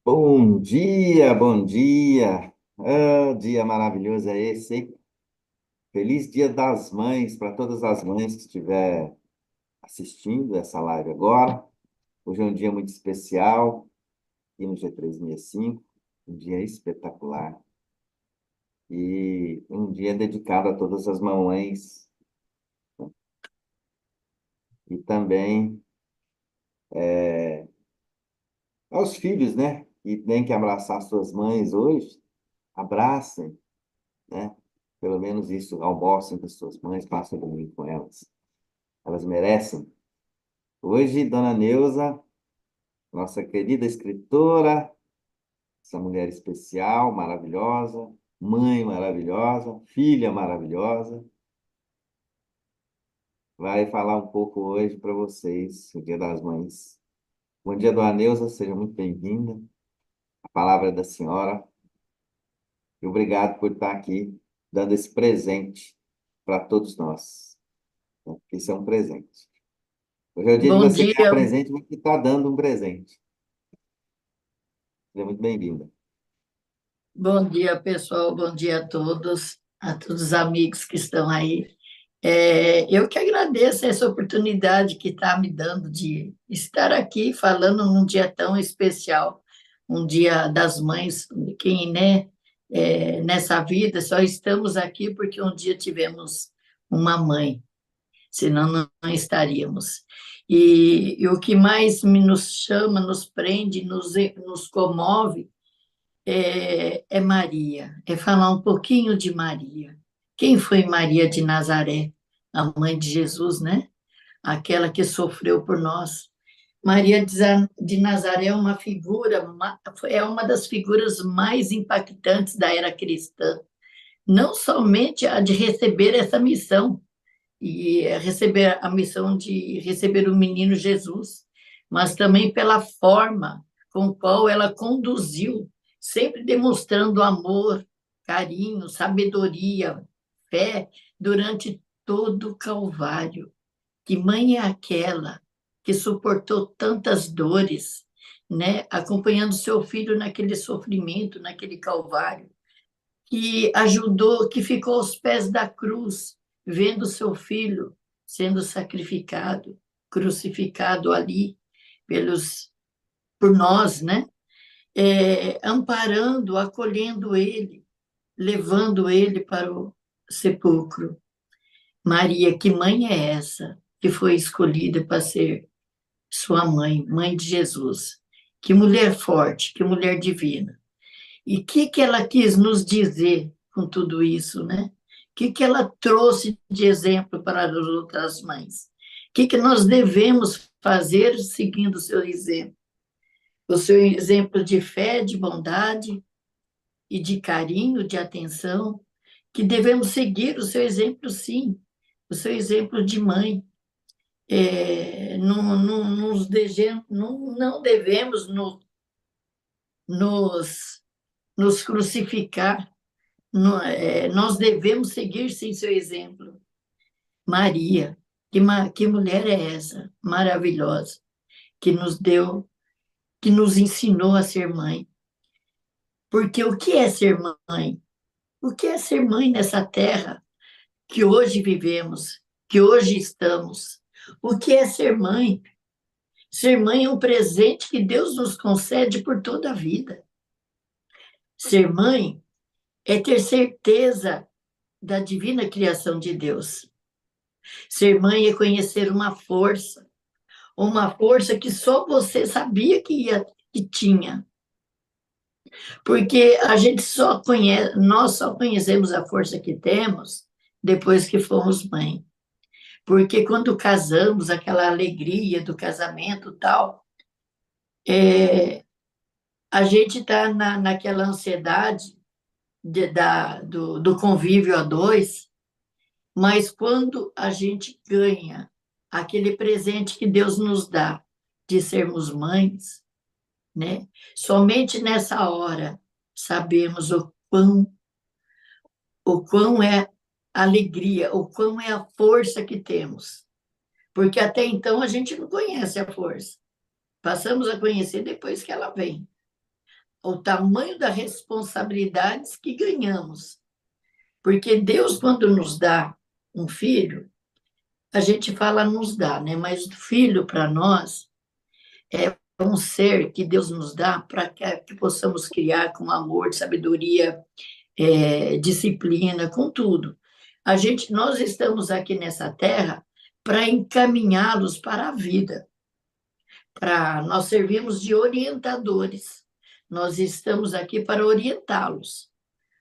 Bom dia, bom dia. Ah, dia maravilhoso é esse, hein? Feliz Dia das Mães para todas as mães que estiver assistindo essa live agora. Hoje é um dia muito especial, aqui no G365, um dia espetacular. E um dia dedicado a todas as mamães e também aos filhos, né? Que têm que abraçar suas mães hoje. Abracem, né? Pelo menos isso, almocem com as suas mães, passem o domingo com elas. Elas merecem. Hoje, Dona Neuza, nossa querida escritora, essa mulher especial, maravilhosa, mãe maravilhosa, filha maravilhosa, vai falar um pouco hoje para vocês, o Dia das Mães. Bom dia, Dona Neuza, seja muito bem-vinda. A palavra é da senhora. E obrigado por estar aqui dando esse presente para todos nós, né? Porque isso é um presente. Hoje é o dia de Bom você ganhar dia, presente, mas que está dando um presente. Seja muito bem-vinda. bom dia, pessoal, bom dia a todos os amigos que estão aí. Eu que agradeço essa oportunidade que está me dando de estar aqui falando num dia tão especial, um dia das mães, quem, né, nessa vida só estamos aqui porque um dia tivemos uma mãe, senão não estaríamos. E o que mais nos chama, nos prende, nos comove, é Maria, é falar um pouquinho de Maria. Quem foi Maria de Nazaré? A mãe de Jesus, né? Aquela que sofreu por nós. De Nazaré é uma figura, é uma das figuras mais impactantes da era cristã. Não somente a de receber essa missão, receber a missão de receber o menino Jesus, mas também pela forma com qual ela conduziu, sempre demonstrando amor, carinho, sabedoria, fé durante todo o Calvário. Que mãe é aquela que suportou tantas dores, né, acompanhando seu filho naquele sofrimento, naquele Calvário, que ajudou, que ficou aos pés da cruz, vendo seu filho sendo sacrificado, crucificado ali por nós, né? Amparando, acolhendo ele, levando ele para o sepulcro. Maria, que mãe é essa que foi escolhida para ser sua mãe, mãe de Jesus? Que mulher forte, que mulher divina. E o que ela quis nos dizer com tudo isso, né? O que ela trouxe de exemplo para as outras mães? O que nós devemos fazer seguindo o seu exemplo? O seu exemplo de fé, de bondade e de carinho, de atenção, que devemos seguir o seu exemplo, sim, o seu exemplo de mãe. Não devemos nos, nos crucificar. Nós devemos seguir, sim, seu exemplo. Maria, que mulher é essa? Maravilhosa, que nos deu, que nos ensinou a ser mãe. Porque o que é ser mãe? O que é ser mãe nessa terra que hoje vivemos, que hoje estamos? O que é ser mãe? Ser mãe é um presente que Deus nos concede por toda a vida. Ser mãe é ter certeza da divina criação de Deus. Ser mãe é conhecer uma força que só você sabia que tinha, porque a gente só conhece, nós só conhecemos a força que temos depois que fomos mãe. Porque quando casamos, aquela alegria do casamento e tal, a gente está naquela ansiedade do convívio a dois, mas quando a gente ganha aquele presente que Deus nos dá de sermos mães, né? Somente nessa hora sabemos o quão é a alegria, o quão é a força que temos. Porque até então a gente não conhece a força. Passamos a conhecer depois que ela vem. o tamanho das responsabilidades que ganhamos. Porque Deus, quando nos dá um filho, a gente fala nos dá, né? Mas o filho, para nós, é um ser que Deus nos dá para que possamos criar com amor, sabedoria, disciplina, com tudo. Nós estamos aqui nessa terra para encaminhá-los para a vida, para nós servimos de orientadores. Nós estamos aqui para orientá-los,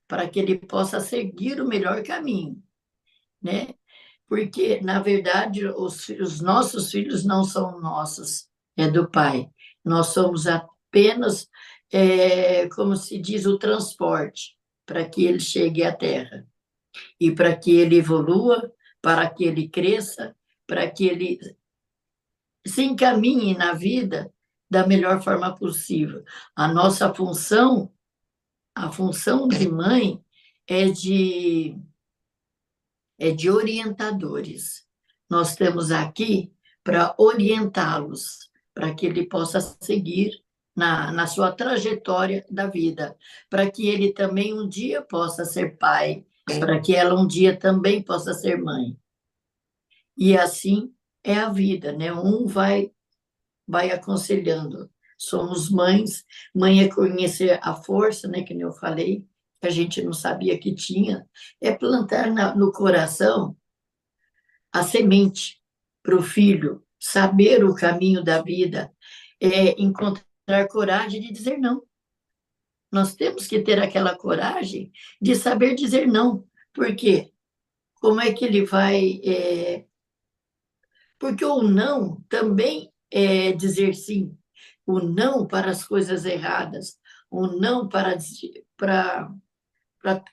para que ele possa seguir o melhor caminho, né? Porque, na verdade, os nossos filhos não são nossos, é do Pai. Nós somos apenas, como se diz, o transporte para que ele chegue à Terra e para que ele evolua, para que ele cresça, para que ele se encaminhe na vida da melhor forma possível. A nossa função, a função de mãe, é de orientadores. Nós estamos aqui para orientá-los, para que ele possa seguir na sua trajetória da vida, para que ele também um dia possa ser pai, para que ela um dia também possa ser mãe. E assim é a vida, né? Um vai aconselhando. Somos mães, mãe é conhecer a força, né, que eu falei, que a gente não sabia que tinha, é plantar no coração a semente para o filho, saber o caminho da vida, encontrar coragem de dizer não. Nós temos que ter aquela coragem de saber dizer não. Por quê? Como é que ele vai. Porque o não também é dizer sim. O não para as coisas erradas. O não para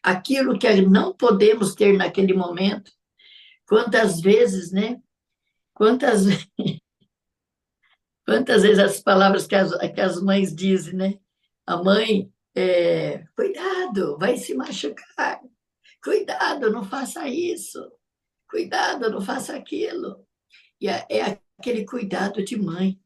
aquilo que não podemos ter naquele momento. Quantas vezes, né? Quantas Quantas vezes as palavras que as mães dizem, né? A mãe, cuidado, vai se machucar. Cuidado, não faça isso. Cuidado, não faça aquilo. E é aquele cuidado de mãe.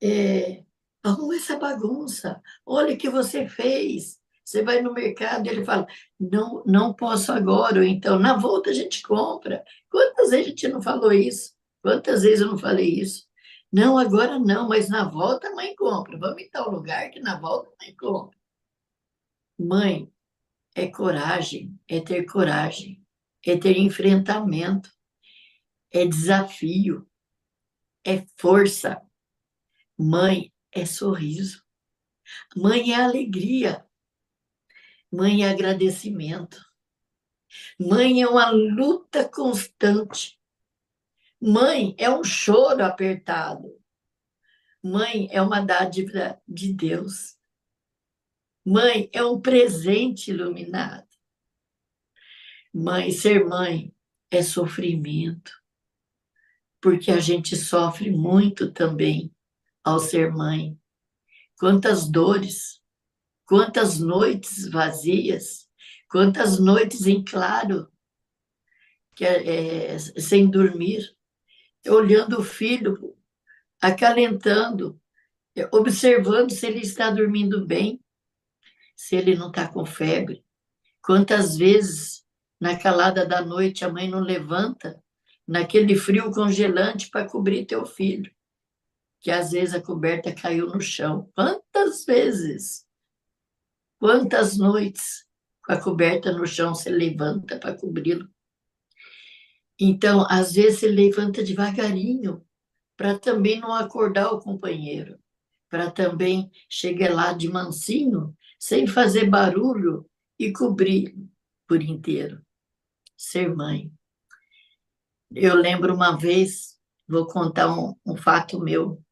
É, arruma essa bagunça. Olha o que você fez. Você vai no mercado e ele fala, não, não posso agora. Ou então, na volta a gente compra. Quantas vezes a gente não falou isso? Quantas vezes eu não falei isso? Não, agora não, mas na volta a mãe compra. Vamos em tal lugar que na volta a mãe compra. Mãe, é coragem, é ter coragem, é ter enfrentamento, é desafio, é força. Mãe é sorriso. Mãe é alegria. Mãe é agradecimento. Mãe é uma luta constante. Mãe é um choro apertado. Mãe é uma dádiva de Deus. Mãe é um presente iluminado. Ser mãe é sofrimento, porque a gente sofre muito também ao ser mãe. Quantas dores, quantas noites vazias, quantas noites em claro, sem dormir, olhando o filho, acalentando, observando se ele está dormindo bem, se ele não está com febre. Quantas vezes, na calada da noite, a mãe não levanta, naquele frio congelante, para cobrir teu filho, que às vezes a coberta caiu no chão. Quantas vezes? Quantas noites com a coberta no chão você levanta para cobri-lo? Então, às vezes, você levanta devagarinho, para também não acordar o companheiro, para também chegar lá de mansinho, sem fazer barulho e cobrir por inteiro. Ser mãe. Eu lembro uma vez, vou contar um fato meu,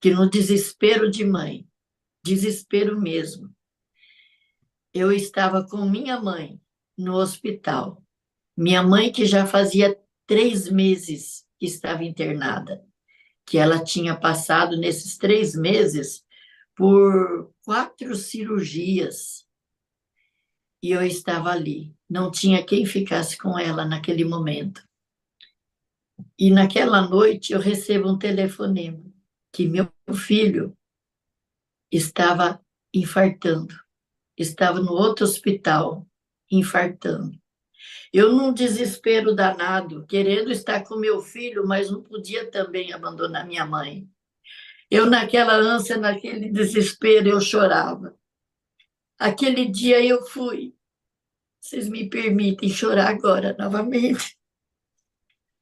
que no desespero de mãe, desespero mesmo, eu estava com minha mãe no hospital. Minha mãe, que já fazia 3 meses que estava internada, que ela tinha passado nesses 3 meses por 4 cirurgias. E eu estava ali. Não tinha quem ficasse com ela naquele momento. E naquela noite eu recebo um telefonema que meu filho estava infartando. Estava no outro hospital, infartando. Eu, num desespero danado, querendo estar com meu filho, mas não podia também abandonar minha mãe. Eu, naquela ânsia, naquele desespero, eu chorava. Aquele dia eu fui. Vocês me permitem chorar agora novamente.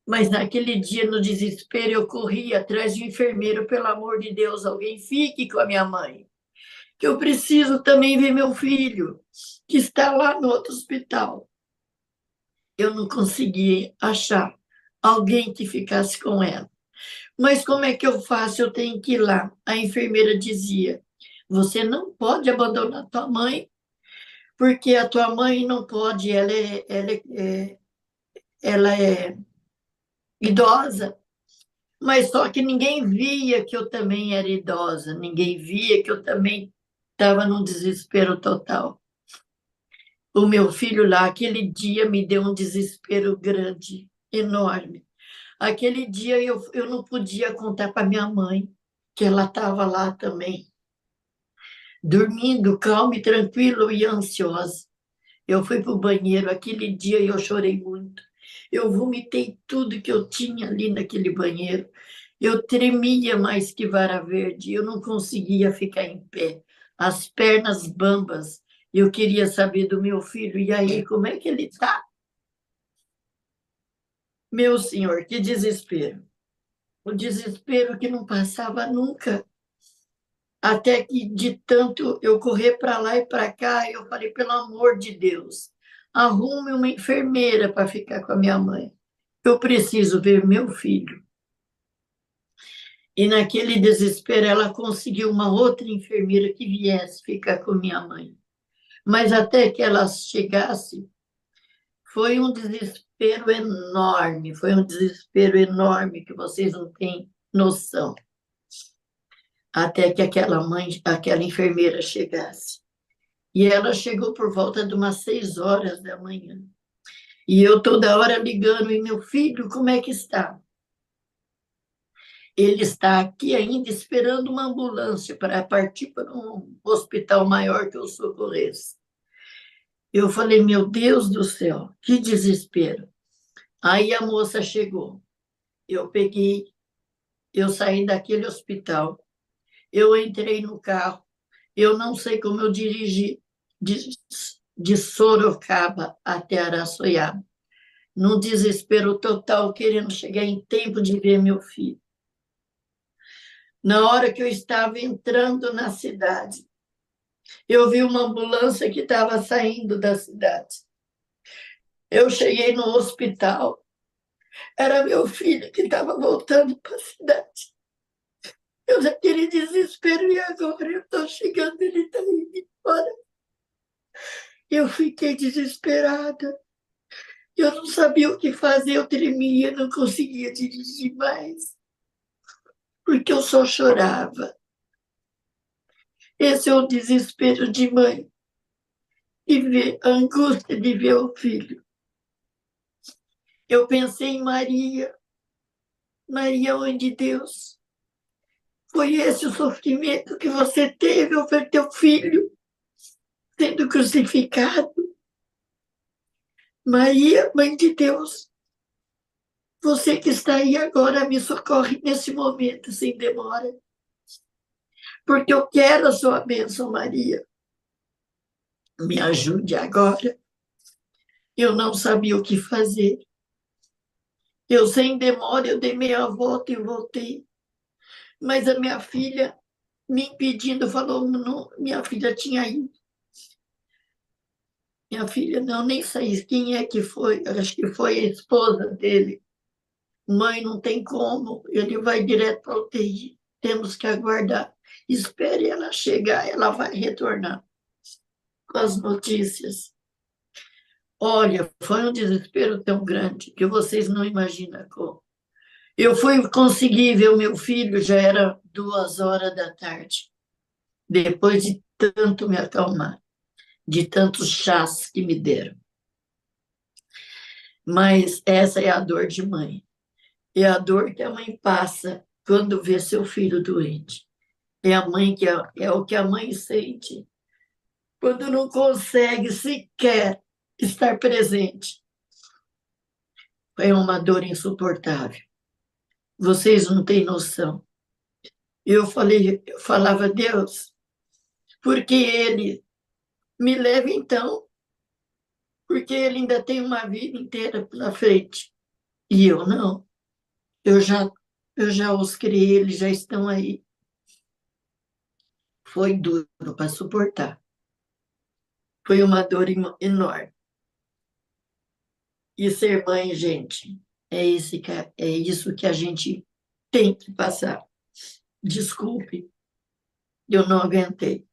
Mas naquele dia, no desespero, eu corri atrás de um enfermeiro, pelo amor de Deus, alguém fique com a minha mãe, que eu preciso também ver meu filho, que está lá no outro hospital. Eu não consegui achar alguém que ficasse com ela. Mas como é que eu faço? Eu tenho que ir lá. A enfermeira dizia: você não pode abandonar tua mãe, porque a tua mãe não pode, ela é idosa. Mas só que ninguém via que eu também era idosa, ninguém via que eu também estava num desespero total. O meu filho lá, aquele dia, me deu um desespero grande, enorme. Aquele dia eu não podia contar para minha mãe que ela estava lá também, dormindo, calma e tranquilo e ansiosa. Eu fui para o banheiro, aquele dia eu chorei muito. Eu vomitei tudo que eu tinha ali naquele banheiro. Eu tremia mais que vara verde, eu não conseguia ficar em pé, as pernas bambas. Eu queria saber do meu filho, e aí, como é que ele está? Meu senhor, que desespero. O desespero que não passava nunca. Até que, de tanto eu correr para lá e para cá, eu falei: pelo amor de Deus, arrume uma enfermeira para ficar com a minha mãe. Eu preciso ver meu filho. E naquele desespero, ela conseguiu uma outra enfermeira que viesse ficar com minha mãe. Mas até que ela chegasse, foi um desespero enorme, foi um desespero enorme que vocês não têm noção. Até que aquela enfermeira chegasse. E ela chegou por volta de umas 6 horas da manhã. E eu toda hora ligando: e meu filho, como é que está? Ele está aqui ainda esperando uma ambulância para partir para um hospital maior que eu socorresse. Eu falei: meu Deus do céu, que desespero. Aí a moça chegou. Eu peguei, eu saí daquele hospital, eu entrei no carro, eu não sei como eu dirigi de, de Sorocaba até Araçoiaba, num desespero total, querendo chegar em tempo de ver meu filho. Na hora que eu estava entrando na cidade, eu vi uma ambulância que estava saindo da cidade. Eu cheguei no hospital, era meu filho que estava voltando para a cidade. Eu naquele desespero, e agora eu estou chegando, ele está indo embora. Eu fiquei desesperada. Eu não sabia o que fazer, eu tremia, não conseguia dirigir mais, porque eu só chorava. Esse é o desespero de mãe, e ver a angústia de ver o filho. Eu pensei em Maria, Maria, mãe de Deus. Foi esse o sofrimento que você teve ao ver teu filho sendo crucificado? Maria, mãe de Deus, você que está aí agora, me socorre nesse momento, sem demora, porque eu quero a sua bênção, Maria. Me ajude agora. Eu não sabia o que fazer. Eu, sem demora, eu dei meia volta e voltei. Mas a minha filha, me impedindo, falou: não, minha filha tinha ido. Minha filha, não, nem sei quem é que foi. Eu acho que foi a esposa dele. Mãe, não tem como. Ele vai direto para a UTI. Temos que aguardar. Espere ela chegar, ela vai retornar com as notícias. Olha, foi um desespero tão grande que vocês não imaginam como. Eu fui conseguir ver o meu filho, já era 2 horas da tarde, depois de tanto me acalmar, de tantos chás que me deram. Mas essa é a dor de mãe. É a dor que a mãe passa quando vê seu filho doente. É a mãe que é o que a mãe sente quando não consegue sequer estar presente. É uma dor insuportável. Vocês não têm noção. Eu falava, Deus, porque ele me leva então, porque ele ainda tem uma vida inteira pela frente. E eu não. Eu já, eu já os criei, eles já estão aí. Foi duro para suportar. Foi uma dor enorme. E ser mãe, gente, é isso que a gente tem que passar. Desculpe, eu não aguentei,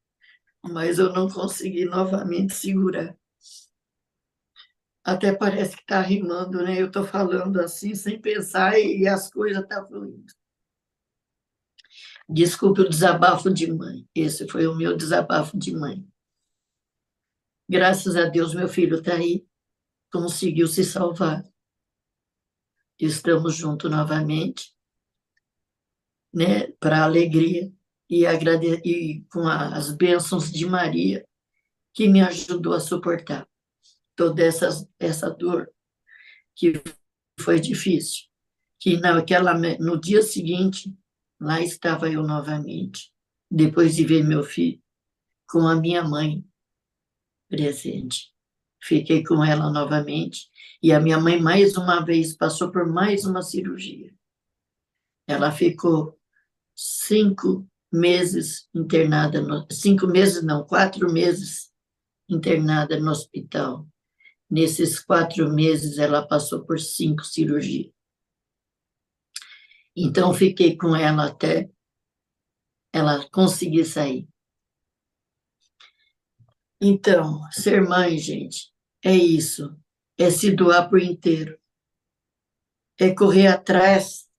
mas eu não consegui novamente segurar. Até parece que está rimando, né? Eu estou falando assim, sem pensar, e as coisas estão fluindo. Desculpe o desabafo de mãe. Esse foi o meu desabafo de mãe. Graças a Deus, meu filho está aí, conseguiu se salvar. Estamos juntos novamente, né? Para alegria e com as bênçãos de Maria, que me ajudou a suportar toda essa dor que foi difícil. No dia seguinte, lá estava eu novamente, depois de ver meu filho com a minha mãe presente. Fiquei com ela novamente e a minha mãe mais uma vez passou por mais uma cirurgia. Ela ficou 5 meses internada, 5 meses não, 4 meses internada no hospital. Nesses 4 meses, ela passou por 5 cirurgias. Então, fiquei com ela até ela conseguir sair. Então, ser mãe, gente, é isso. É se doar por inteiro. É correr atrás,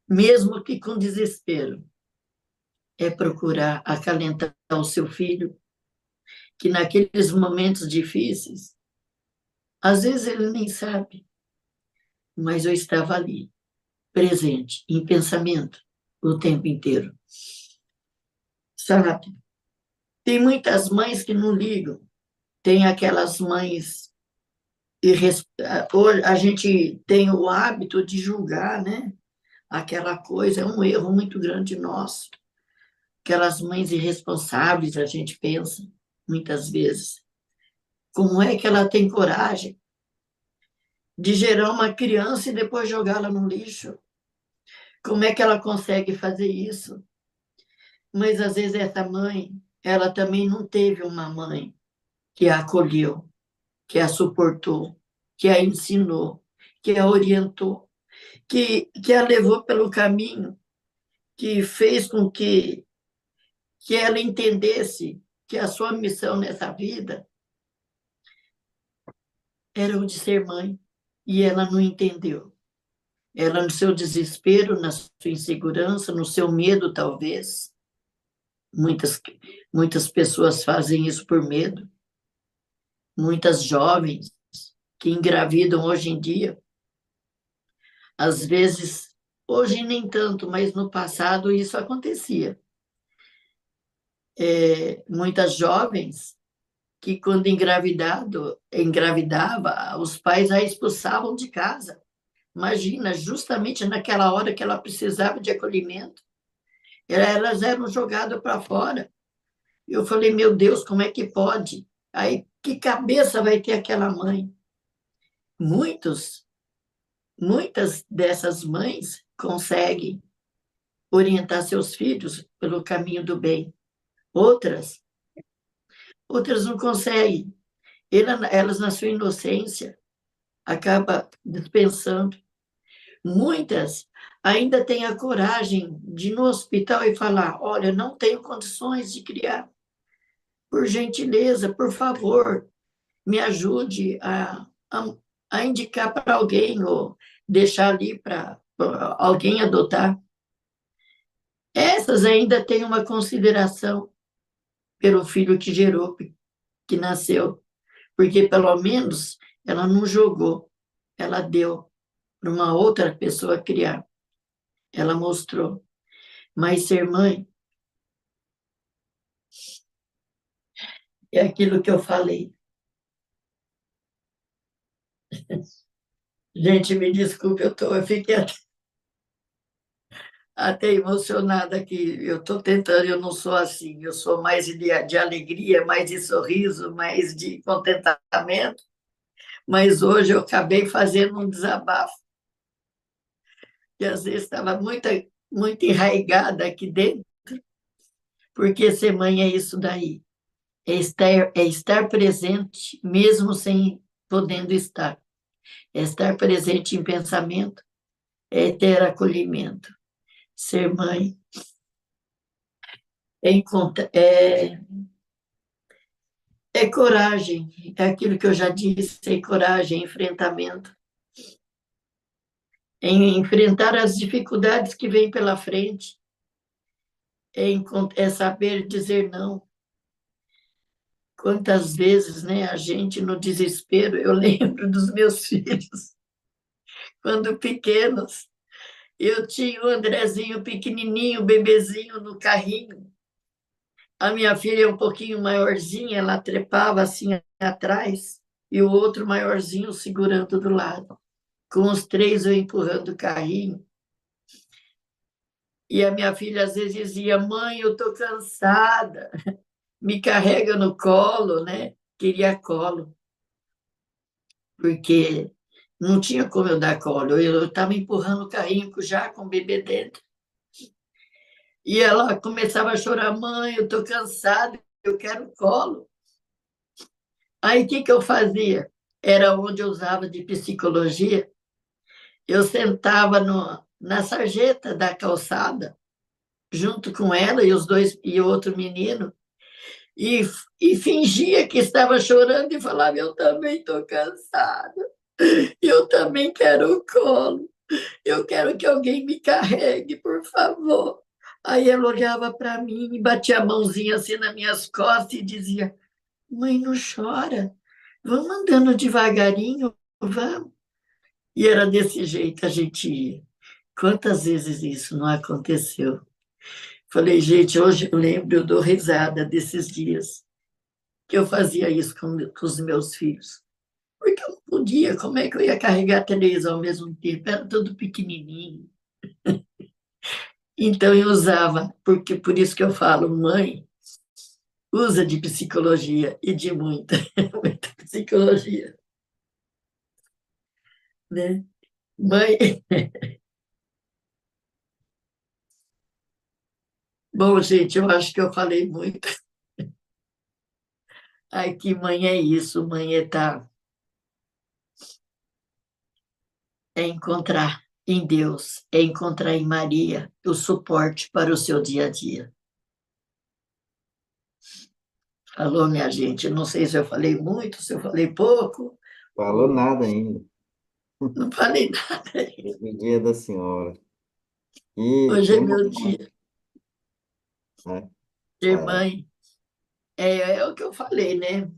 mesmo que com desespero. É procurar acalentar o seu filho, que naqueles momentos difíceis, às vezes ele nem sabe, mas eu estava ali, presente, em pensamento, o tempo inteiro. Sabe? Tem muitas mães que não ligam. Tem aquelas mães. Hoje a gente tem o hábito de julgar, né? Aquela coisa, é um erro muito grande nosso. Aquelas mães irresponsáveis, a gente pensa, muitas vezes. Como é que ela tem coragem de gerar uma criança e depois jogá-la no lixo? Como é que ela consegue fazer isso? Mas às vezes essa mãe, ela também não teve uma mãe que a acolheu, que a suportou, que a ensinou, que a orientou, que a levou pelo caminho, que fez com que ela entendesse que a sua missão nessa vida era o de ser mãe, e ela não entendeu. Ela, no seu desespero, na sua insegurança, no seu medo, talvez, muitas, muitas pessoas fazem isso por medo, muitas jovens que engravidam hoje em dia, às vezes, hoje nem tanto, mas no passado isso acontecia. Muitas jovens que, quando engravidava, os pais a expulsavam de casa. Imagina, justamente naquela hora que ela precisava de acolhimento, elas eram jogadas para fora. Eu falei, meu Deus, como é que pode? Aí, que cabeça vai ter aquela mãe? Muitos, muitas dessas mães conseguem orientar seus filhos pelo caminho do bem. Outras, outras não conseguem. Elas, na sua inocência, acabam dispensando. Muitas ainda têm a coragem de ir no hospital e falar: olha, não tenho condições de criar. Por gentileza, por favor, me ajude a indicar para alguém ou deixar ali para alguém adotar. Essas ainda têm uma consideração pelo filho que gerou, que nasceu, porque pelo menos ela não jogou, ela deu para uma outra pessoa criar, ela mostrou. Mas ser mãe É aquilo que eu falei. Gente, me desculpe, eu fiquei até emocionada aqui. Eu estou tentando, eu não sou assim, eu sou mais de alegria, mais de sorriso, mais de contentamento, mas hoje eu acabei fazendo um desabafo, que às vezes estava muito enraizada aqui dentro, porque ser mãe é isso daí, é estar presente mesmo sem podendo estar, é estar presente em pensamento, é ter acolhimento. Ser mãe é coragem, é aquilo que eu já disse, é coragem, enfrentamento, em enfrentar as dificuldades que vêm pela frente, é saber dizer não. Quantas vezes, né, a gente no desespero, eu lembro dos meus filhos, quando pequenos, eu tinha o Andrezinho pequenininho, bebezinho no carrinho, a minha filha é um pouquinho maiorzinha, ela trepava assim atrás, e o outro maiorzinho segurando do lado. Com os três eu empurrando o carrinho. E a minha filha às vezes dizia: Mãe, eu estou cansada. Me carrega no colo, né? Queria colo, porque não tinha como eu dar colo. Eu estava empurrando o carrinho já com o bebê dentro. E ela começava a chorar: Mãe, eu estou cansada, eu quero colo. Aí o que, que eu fazia? Era onde eu usava de psicologia. Eu sentava na sarjeta da calçada, junto com ela e os dois e outro menino, e, e fingia que estava chorando e falava: Eu também estou cansada, eu também quero o colo, eu quero que alguém me carregue, por favor. Aí ela olhava para mim e batia a mãozinha assim nas minhas costas e dizia: Mãe, não chora, vamos andando devagarinho, vamos. E era desse jeito a gente ia. Quantas vezes isso não aconteceu? Falei, gente, hoje eu lembro, eu dou risada desses dias que eu fazia isso com os meus filhos. Porque eu não podia, como é que eu ia carregar três ao mesmo tempo? Era tudo pequenininho. Então eu usava, porque por isso que eu falo, mãe, usa de psicologia e de muita, muita psicologia, né? Mãe, bom, gente, eu acho que eu falei muito. Ai, que mãe é isso, mãe é encontrar em Deus, é encontrar em Maria o suporte para o seu dia a dia. Alô, minha gente, não sei se eu falei muito, se eu falei pouco, Falou ou nada ainda. não falei nada. O dia da senhora. E Hoje é tem meu uma, dia. né? Ser É, mãe é o que eu falei, né?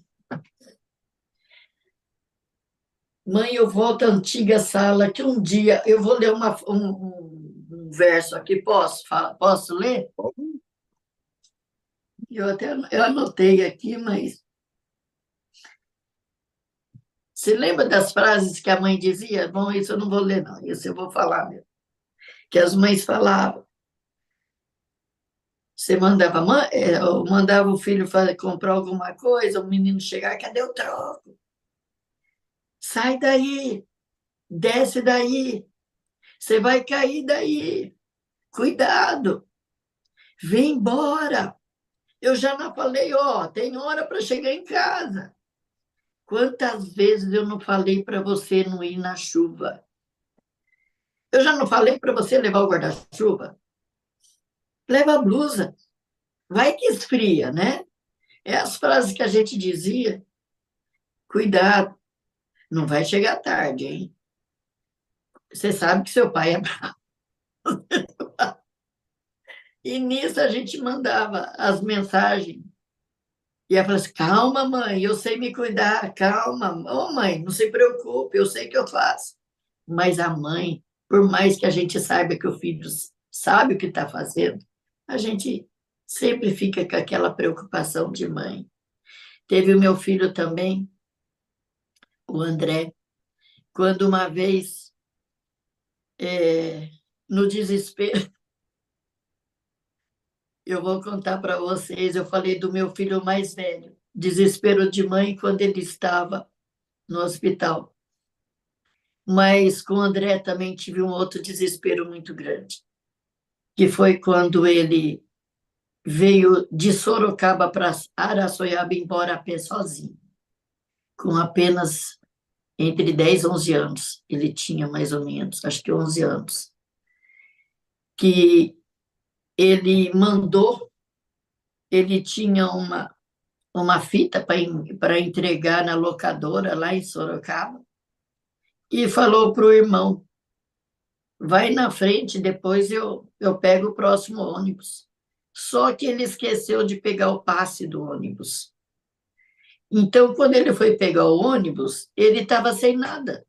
Mãe, eu volto à antiga sala que um dia eu vou ler um verso aqui, posso ler? Eu anotei aqui, mas você lembra das frases que a mãe dizia? Bom, isso eu não vou ler, não, isso eu vou falar mesmo. Que as mães falavam. Você mandava o filho comprar alguma coisa, o menino chegar, cadê o troco? Sai daí, desce daí, você vai cair daí. Cuidado, vem embora. Eu já não falei, ó, tem hora para chegar em casa. Quantas vezes eu não falei para você não ir na chuva? Eu já não falei para você levar o guarda-chuva? Leva a blusa, vai que esfria, né? É as frases que a gente dizia. Cuidado, não vai chegar tarde, hein? Você sabe que seu pai é bravo. E nisso a gente mandava as mensagens. E ela falava assim: calma, mãe, eu sei me cuidar, calma. Ô, mãe, não se preocupe, eu sei que eu faço. Mas a mãe, por mais que a gente saiba que o filho sabe o que está fazendo, a gente sempre fica com aquela preocupação de mãe. Teve o meu filho também, o André, quando uma vez, no desespero, eu vou contar para vocês, eu falei do meu filho mais velho, desespero de mãe quando ele estava no hospital. Mas com o André também tive um outro desespero muito grande, que foi quando ele veio de Sorocaba para Araçoiaba embora a pé sozinho, com apenas entre 10 e 11 anos. Ele tinha mais ou menos, acho que 11 anos. Que ele mandou, ele tinha uma fita para entregar na locadora lá em Sorocaba e falou para o irmão: vai na frente, depois eu pego o próximo ônibus. Só que ele esqueceu de pegar o passe do ônibus. Então, quando ele foi pegar o ônibus, ele estava sem nada.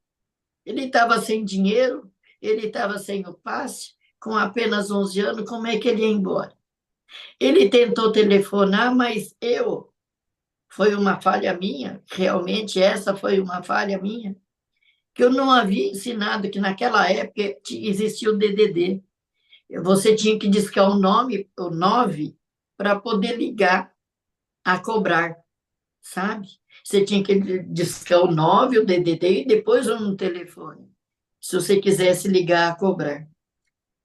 Ele estava sem dinheiro, ele estava sem o passe, com apenas 11 anos, como é que ele ia embora? Ele tentou telefonar, mas foi uma falha minha, realmente essa foi uma falha minha, que eu não havia ensinado que naquela época existia o DDD. Você tinha que discar o 9, para poder ligar a cobrar, sabe? Você tinha que discar o 9, o DDD, e depois um telefone, se você quisesse ligar a cobrar.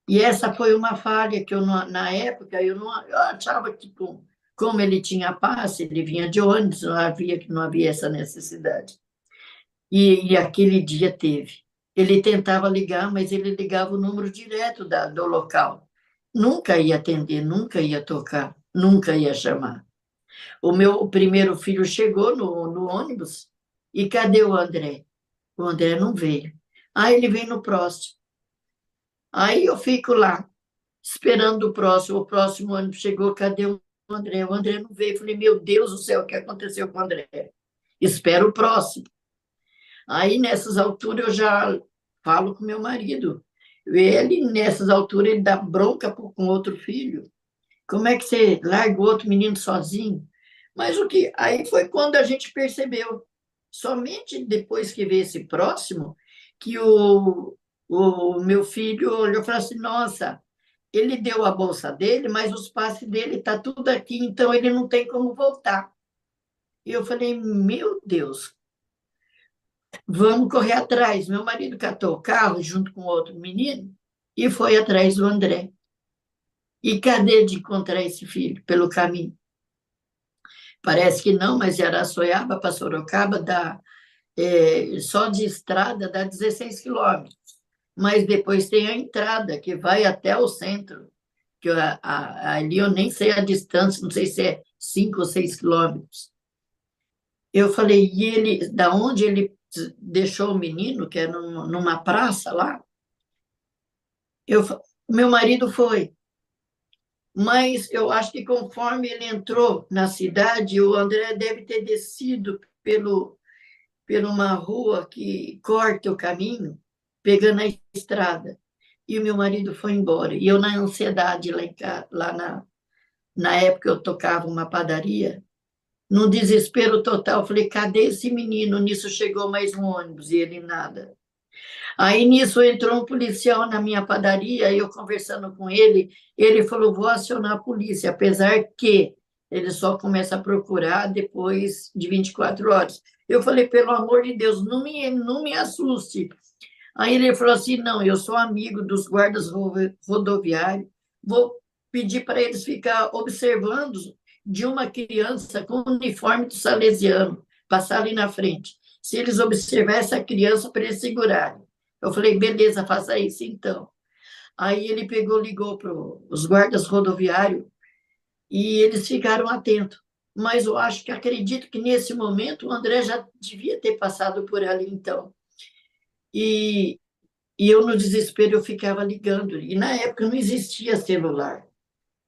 E essa foi uma falha que eu, na época, eu achava que, como ele tinha passe, ele vinha de ônibus, não havia essa necessidade. E aquele dia teve. Ele tentava ligar, mas ele ligava o número direto do local. Nunca ia atender, nunca ia tocar, nunca ia chamar. O meu primeiro filho chegou no ônibus e cadê o André? O André não veio. Aí ele vem no próximo. Aí eu fico lá, esperando o próximo ônibus chegou, cadê o André? O André não veio. Eu falei, meu Deus do céu, o que aconteceu com o André? Espero o próximo. Aí, nessas alturas, eu já falo com meu marido. Ele, nessas alturas, ele dá bronca com outro filho. Como é que você larga o outro menino sozinho? Mas o que? Aí foi quando a gente percebeu, somente depois que veio esse próximo, que o meu filho olhou e falou assim: nossa, ele deu a bolsa dele, mas os passes dele tá tudo aqui, então ele não tem como voltar. E eu falei: meu Deus, vamos correr atrás. Meu marido catou o carro junto com outro menino e foi atrás do André. E cadê de encontrar esse filho pelo caminho? Parece que não, mas de Araçoiaba para Sorocaba só de estrada dá 16 quilômetros. Mas depois tem a entrada, que vai até o centro, que ali eu nem sei a distância, não sei se é 5 ou 6 quilômetros. Eu falei, e ele, da onde ele deixou o menino, que é numa praça lá, meu marido foi. Mas eu acho que conforme ele entrou na cidade, o André deve ter descido por uma rua que corta o caminho, pegando a estrada. E o meu marido foi embora. E eu, na ansiedade, lá na época, eu tocava uma padaria, num desespero total, falei: cadê esse menino? Nisso chegou mais um ônibus e ele nada. Aí nisso entrou um policial na minha padaria, e eu conversando com ele falou: vou acionar a polícia, apesar que ele só começa a procurar depois de 24 horas. Eu falei: pelo amor de Deus, não me assuste. Aí ele falou assim: não, eu sou amigo dos guardas rodoviários, vou pedir para eles ficar observando de uma criança com uniforme do Salesiano, passar ali na frente. Se eles observar essa criança, para eles segurarem. Eu falei: beleza, faça isso então. Aí ele pegou, ligou para os guardas rodoviários e eles ficaram atentos. Mas eu acho que acredito que nesse momento o André já devia ter passado por ali então. E, e eu, no desespero, eu ficava ligando. E na época não existia celular.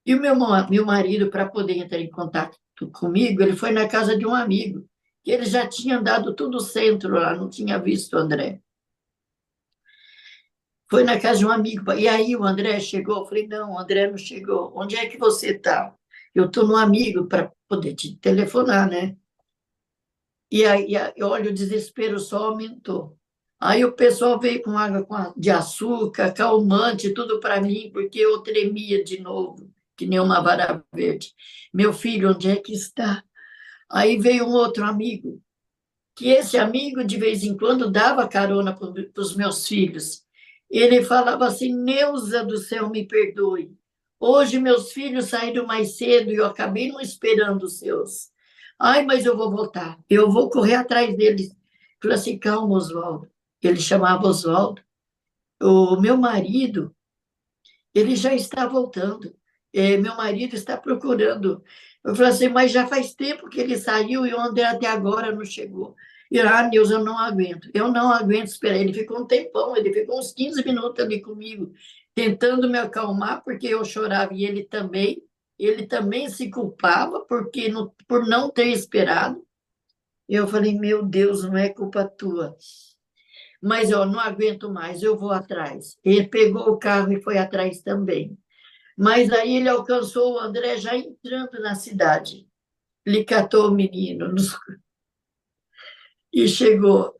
E o meu marido, para poder entrar em contato comigo, ele foi na casa de um amigo, que ele já tinha andado todo o centro lá, não tinha visto o André. Foi na casa de um amigo. E aí o André chegou. Eu falei: não, o André não chegou. Onde é que você está? Eu estou no amigo para poder te telefonar, né? E aí, olha, o desespero só aumentou. Aí o pessoal veio com água de açúcar, calmante, tudo para mim, porque eu tremia de novo, que nem uma vara verde. Meu filho, onde é que está? Aí veio um outro amigo, que esse amigo, de vez em quando, dava carona para os meus filhos. Ele falava assim: Neuza do céu, me perdoe. Hoje meus filhos saíram mais cedo e eu acabei não esperando os seus. Ai, mas eu vou voltar, eu vou correr atrás deles. Falei assim: calma, Oswaldo. Ele chamava Oswaldo. O meu marido, ele já está voltando. Meu marido está procurando. Eu falei assim, mas já faz tempo que ele saiu e o André até agora não chegou. E Deus, eu não aguento. Eu não aguento esperar. Ele ficou um tempão, ele ficou uns 15 minutos ali comigo, tentando me acalmar, porque eu chorava e ele também. Ele também se culpava porque por não ter esperado. Eu falei, meu Deus, não é culpa tua. Mas eu não aguento mais, eu vou atrás. Ele pegou o carro e foi atrás também. Mas aí ele alcançou o André já entrando na cidade. Ele catou o menino e chegou.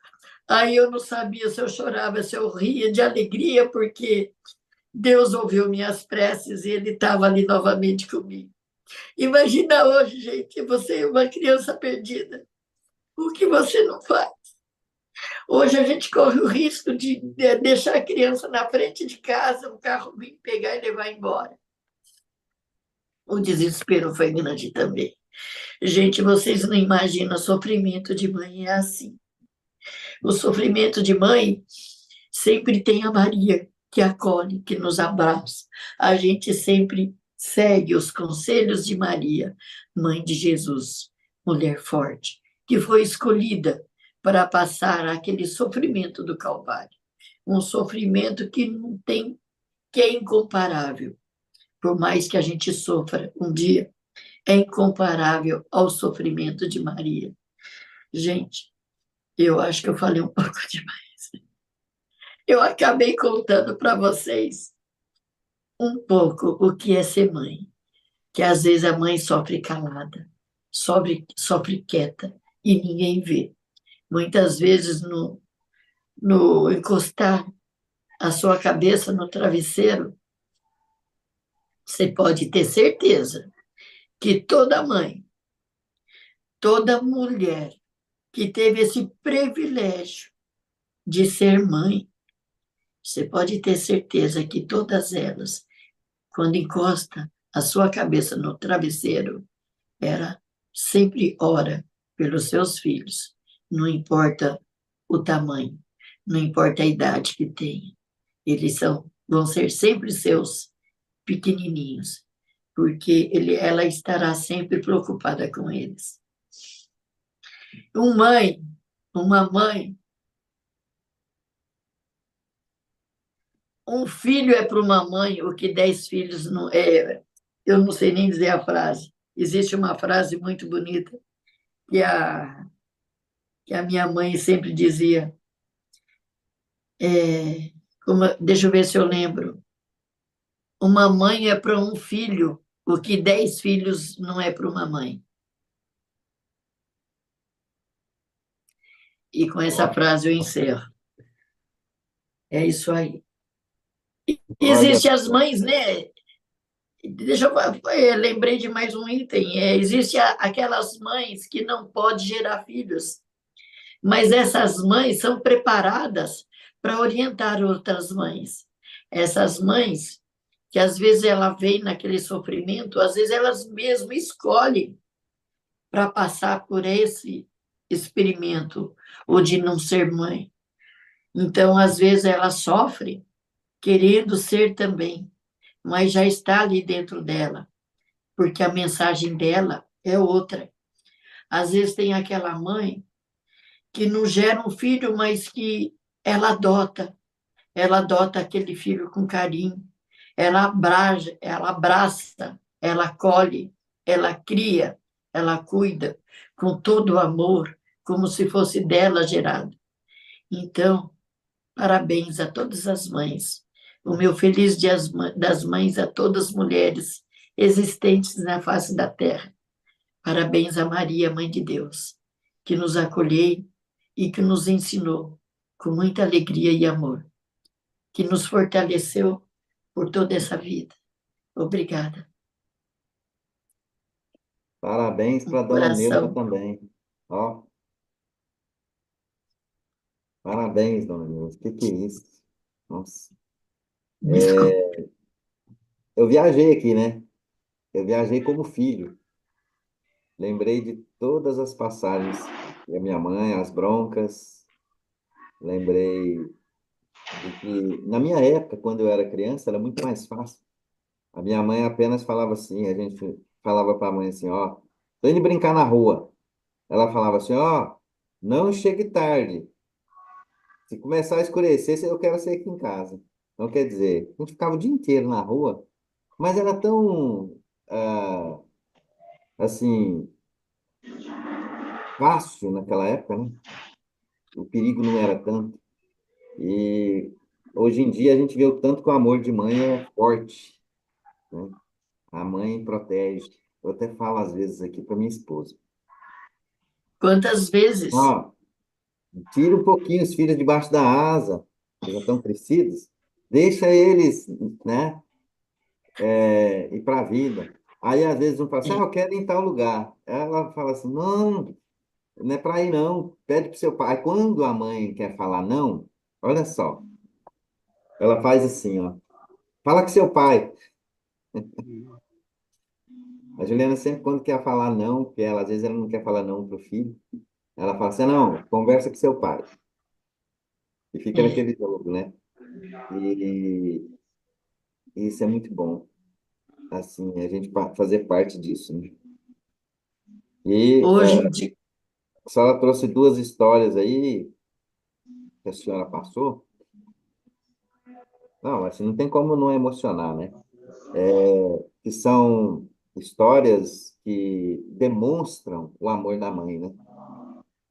Aí eu não sabia se eu chorava, se eu ria de alegria, porque Deus ouviu minhas preces e ele estava ali novamente comigo. Imagina hoje, gente, você é uma criança perdida. O que você não faz? Hoje a gente corre o risco de deixar a criança na frente de casa, o carro vir pegar e levar embora. O desespero foi grande também. Gente, vocês não imaginam, o sofrimento de mãe é assim. O sofrimento de mãe sempre tem a Maria que acolhe, que nos abraça. A gente sempre segue os conselhos de Maria, mãe de Jesus, mulher forte, que foi escolhida para passar aquele sofrimento do Calvário. Um sofrimento que não tem, que é incomparável. Por mais que a gente sofra um dia, é incomparável ao sofrimento de Maria. Gente, eu acho que eu falei um pouco demais. Eu acabei contando para vocês um pouco o que é ser mãe, que às vezes a mãe sofre calada, sofre quieta e ninguém vê. Muitas vezes no encostar a sua cabeça no travesseiro, você pode ter certeza que toda mãe, toda mulher que teve esse privilégio de ser mãe, você pode ter certeza que todas elas, quando encosta a sua cabeça no travesseiro, ela sempre ora pelos seus filhos, não importa o tamanho, não importa a idade que tenha, vão ser sempre seus pequenininhos, porque ela estará sempre preocupada com eles. Uma mãe, um filho é para uma mãe o que 10 filhos não é. Eu não sei nem dizer a frase. Existe uma frase muito bonita que a minha mãe sempre dizia. Deixa eu ver se eu lembro. Uma mãe é para um filho o que 10 filhos não é para uma mãe. E com essa frase eu encerro. É isso aí. Olha Existem as só. mães, né? Deixa eu, lembrei de mais um item. Existe aquelas mães que não podem gerar filhos, mas essas mães são preparadas para orientar outras mães. Essas mães, que às vezes ela vem naquele sofrimento, às vezes elas mesmas escolhem para passar por esse experimento, ou de não ser mãe. Então, às vezes ela sofre querendo ser também, mas já está ali dentro dela, porque a mensagem dela é outra. Às vezes tem aquela mãe que não gera um filho, mas que ela adota aquele filho com carinho, ela abraça, ela acolhe, ela cria, ela cuida com todo o amor, como se fosse dela gerado. Então, parabéns a todas as mães. O meu feliz Dia das Mães a todas as mulheres existentes na face da terra. Parabéns a Maria, Mãe de Deus. que nos acolheu e que nos ensinou com muita alegria e amor, que nos fortaleceu por toda essa vida. Obrigada. Parabéns Um para dona Neuza coração. também. Ó, parabéns, dona Neuza. Que é isso? Nossa. Desculpa. Eu viajei aqui, né? Eu viajei como filho. Lembrei de todas as passagens da minha mãe, as broncas. Lembrei de que, na minha época, quando eu era criança, era muito mais fácil. A minha mãe apenas falava assim, a gente falava para a mãe assim, ó, tô indo brincar na rua. Ela falava assim, ó, não chegue tarde. Se começar a escurecer, eu quero sair aqui em casa. Então, quer dizer, a gente ficava o dia inteiro na rua, mas era tão, assim, fácil naquela época, né? O perigo não era tanto. E hoje em dia a gente vê o tanto que o amor de mãe é forte, né? A mãe protege. Eu até falo às vezes aqui para minha esposa. Quantas vezes? Ó, tira um pouquinho os filhos debaixo da asa, que já estão crescidos, deixa eles, né, ir para a vida. Aí às vezes um fala assim, ah, É, eu quero ir em tal lugar. Ela fala assim, não, não é para ir não, pede para seu pai. Aí, quando a mãe quer falar não, olha só, ela faz assim, ó, fala com seu pai. A Juliana sempre, quando quer falar não, porque ela, às vezes ela não quer falar não para o filho, ela fala assim, não, conversa com seu pai. E fica é. naquele jogo, né? E isso é muito bom, assim, a gente fazer parte disso, né? E Hoje em dia, a senhora trouxe duas histórias aí que a senhora passou. Não, assim, não tem como não emocionar, né? Que são histórias que demonstram o amor da mãe, né?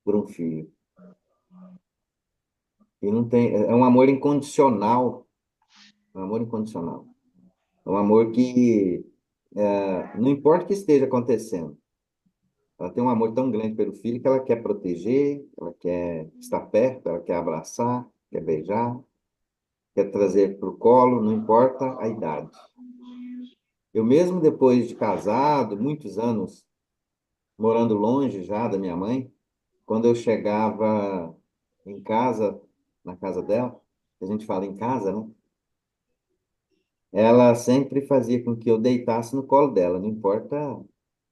Por um filho. E não tem, é um amor incondicional, é um amor incondicional. É um amor que não importa o que esteja acontecendo, ela tem um amor tão grande pelo filho que ela quer proteger, ela quer estar perto, ela quer abraçar, quer beijar, quer trazer para o colo, não importa a idade. Eu mesmo depois de casado, muitos anos morando longe já da minha mãe, quando eu chegava em casa, na casa dela, a gente fala em casa, né? Ela sempre fazia com que eu deitasse no colo dela, não importa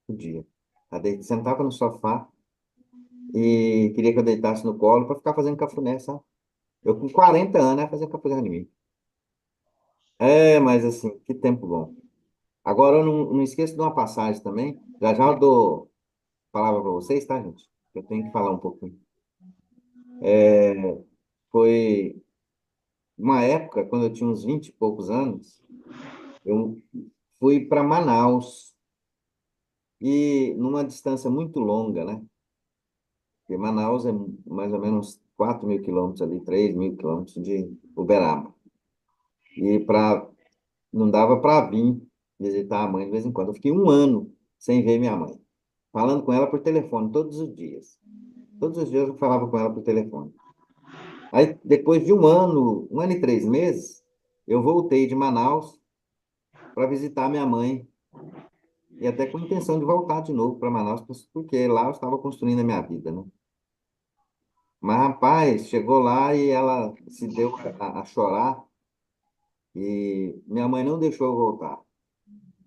o dia. Ela sentava no sofá e queria que eu deitasse no colo para ficar fazendo cafuné, sabe? Eu com 40 anos, ela fazia cafuné em mim. É, mas assim, que tempo bom. Agora, eu não esqueço de uma passagem também. Já já eu dou palavra para vocês, tá, gente? Eu tenho que falar um pouquinho. Foi uma época, quando eu tinha uns 20 e poucos anos, eu fui para Manaus, e numa distância muito longa, né? Porque Manaus é mais ou menos 4.000 quilômetros ali, 3.000 quilômetros de Uberaba. E não dava para vir visitar a mãe de vez em quando. Eu fiquei um ano sem ver minha mãe, falando com ela por telefone todos os dias. Todos os dias eu falava com ela por telefone. Aí, depois de um ano e 3 meses, eu voltei de Manaus para visitar minha mãe, e até com a intenção de voltar de novo para Manaus, porque lá eu estava construindo a minha vida, né? Mas, rapaz, chegou lá e ela se deu a chorar, e minha mãe não deixou eu voltar.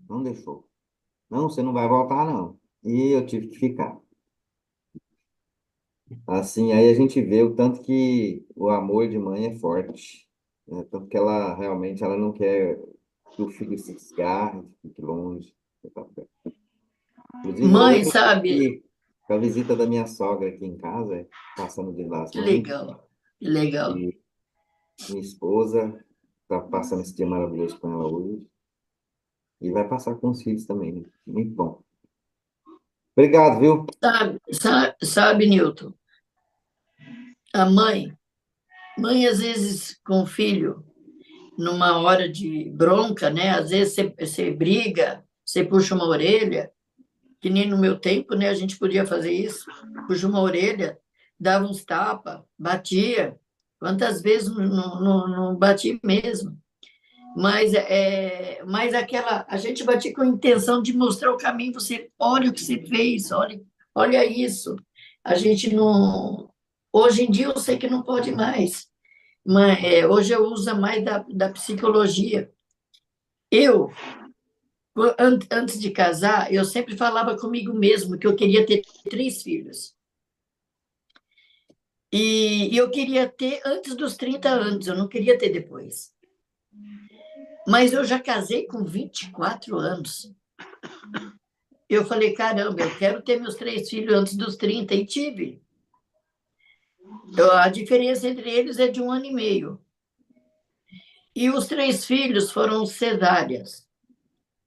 Não deixou. Não, você não vai voltar, não. E eu tive que ficar. Assim, aí a gente vê o tanto que o amor de mãe é forte, né? Tanto que ela realmente ela não quer que o filho se desgarre, fique longe. Inclusive, mãe, hoje eu estou sabe? aqui com a visita da minha sogra aqui em casa, passando o Dia das Que Mães, legal, que legal. e minha esposa está passando esse dia maravilhoso com ela hoje, e vai passar com os filhos também, né? Muito bom. Obrigado, viu? Sabe, Newton, a mãe às vezes com o filho, numa hora de bronca, né? Às vezes você briga, você puxa uma orelha, que nem no meu tempo, né? A gente podia fazer isso. puxa uma orelha, dava uns tapas, batia. Quantas vezes não bati mesmo? Mas a gente batia com a intenção de mostrar o caminho. Você, olha o que você fez, olha isso. A gente não. Hoje em dia eu sei que não pode mais, mas hoje eu uso mais da psicologia. Eu, antes de casar, eu sempre falava comigo mesmo que eu queria ter 3 filhos. E eu queria ter antes dos 30 anos, eu não queria ter depois. Mas eu já casei com 24 anos. Eu falei, caramba, eu quero ter meus 3 filhos antes dos 30, e tive. A diferença entre eles é de 1 ano e meio. E os 3 filhos foram cesáreas,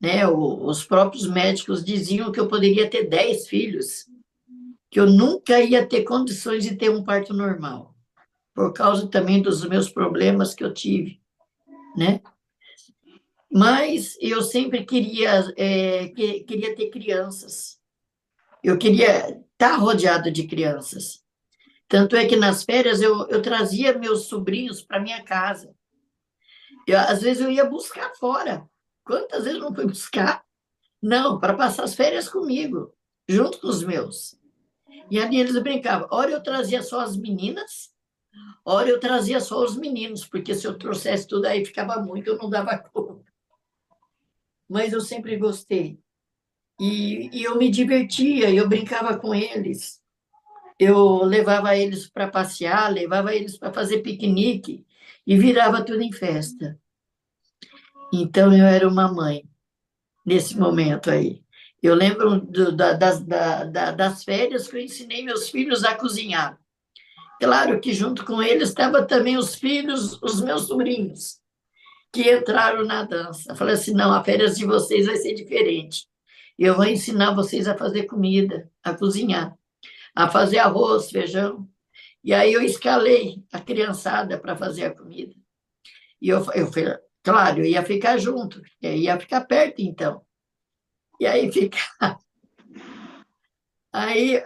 né? Os próprios médicos diziam que eu poderia ter 10 filhos, que eu nunca ia ter condições de ter um parto normal, por causa também dos meus problemas que eu tive, né? Mas eu sempre queria ter crianças. Eu queria estar rodeado de crianças. Tanto é que nas férias eu trazia meus sobrinhos para minha casa. Às vezes eu ia buscar fora. Quantas vezes eu não fui buscar? Não, para passar as férias comigo, junto com os meus. E ali eles brincavam. Ora eu trazia só as meninas, ora eu trazia só os meninos, porque se eu trouxesse tudo aí ficava muito, eu não dava conta. Mas eu sempre gostei. E eu me divertia, eu brincava com eles. Eu levava eles para passear, levava eles para fazer piquenique e virava tudo em festa. Então eu era uma mãe nesse momento aí. Eu lembro das férias que eu ensinei meus filhos a cozinhar. Claro que junto com eles estavam também os filhos, os meus sobrinhos, que entraram na dança. Eu falei assim, não, a férias de vocês vai ser diferente. Eu vou ensinar vocês a fazer comida, a cozinhar, a fazer arroz, feijão. E aí eu escalei a criançada para fazer a comida. E claro, eu ia ficar junto, eu ia ficar perto então. E aí fica. Aí,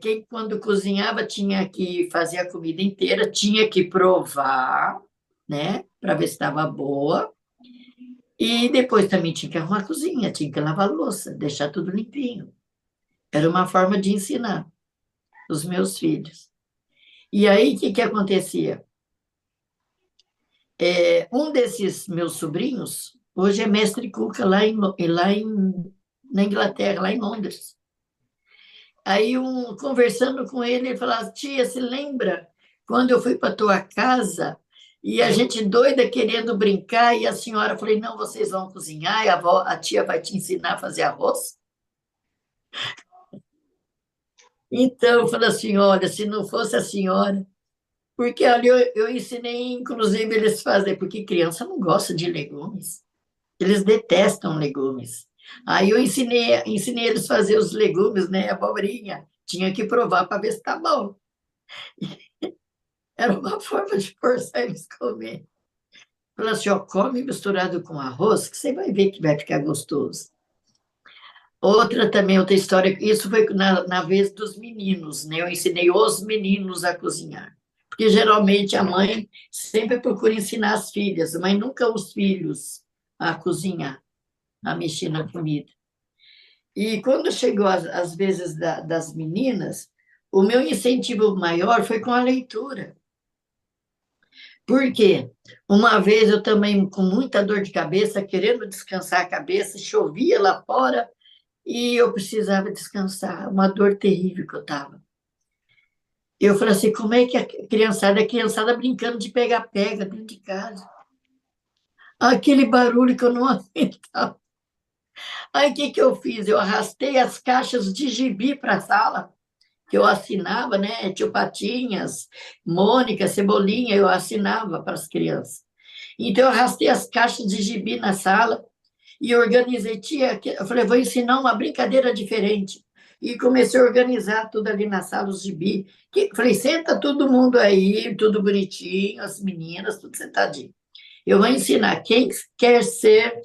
quem quando cozinhava tinha que fazer a comida inteira, tinha que provar, né, para ver se estava boa. E depois também tinha que arrumar a cozinha, tinha que lavar a louça, deixar tudo limpinho. Era uma forma de ensinar os meus filhos. E aí, o que que acontecia? Um desses meus sobrinhos, hoje é mestre Cuca na Inglaterra, lá em Londres. Aí, conversando com ele, ele falava, tia, se lembra quando eu fui para tua casa e a gente doida querendo brincar e a senhora, falei, não, vocês vão cozinhar e a tia vai te ensinar a fazer arroz? Então, eu falei assim, olha, se não fosse a senhora, porque ali eu ensinei, inclusive, eles fazer, porque criança não gosta de legumes, eles detestam legumes. Aí eu ensinei eles a fazer os legumes, né, abobrinha, tinha que provar para ver se tá bom. Era uma forma de forçar eles a comer. Falei assim, ó, come misturado com arroz, que você vai ver que vai ficar gostoso. Outra história, isso foi na vez dos meninos, né? Eu ensinei os meninos a cozinhar. Porque geralmente a mãe sempre procura ensinar as filhas, mas nunca os filhos a cozinhar, a mexer na comida. E quando chegou as vezes das meninas, o meu incentivo maior foi com a leitura. Por quê? Uma vez eu também, com muita dor de cabeça, querendo descansar a cabeça, chovia lá fora e eu precisava descansar, uma dor terrível que eu estava. Eu falei assim, como é que a criançada brincando de pega-pega dentro de casa. Aquele barulho que eu não aguentava. Aí o que que eu fiz? Eu arrastei as caixas de gibi para a sala, que eu assinava, né? Tio Patinhas, Mônica, Cebolinha, eu assinava para as crianças. Então, eu arrastei as caixas de gibi na sala e organizei. Eu falei, vou ensinar uma brincadeira diferente. E comecei a organizar tudo ali na sala, os gibi. Falei, senta todo mundo aí, tudo bonitinho, as meninas, tudo sentadinho. Eu vou ensinar quem quer ser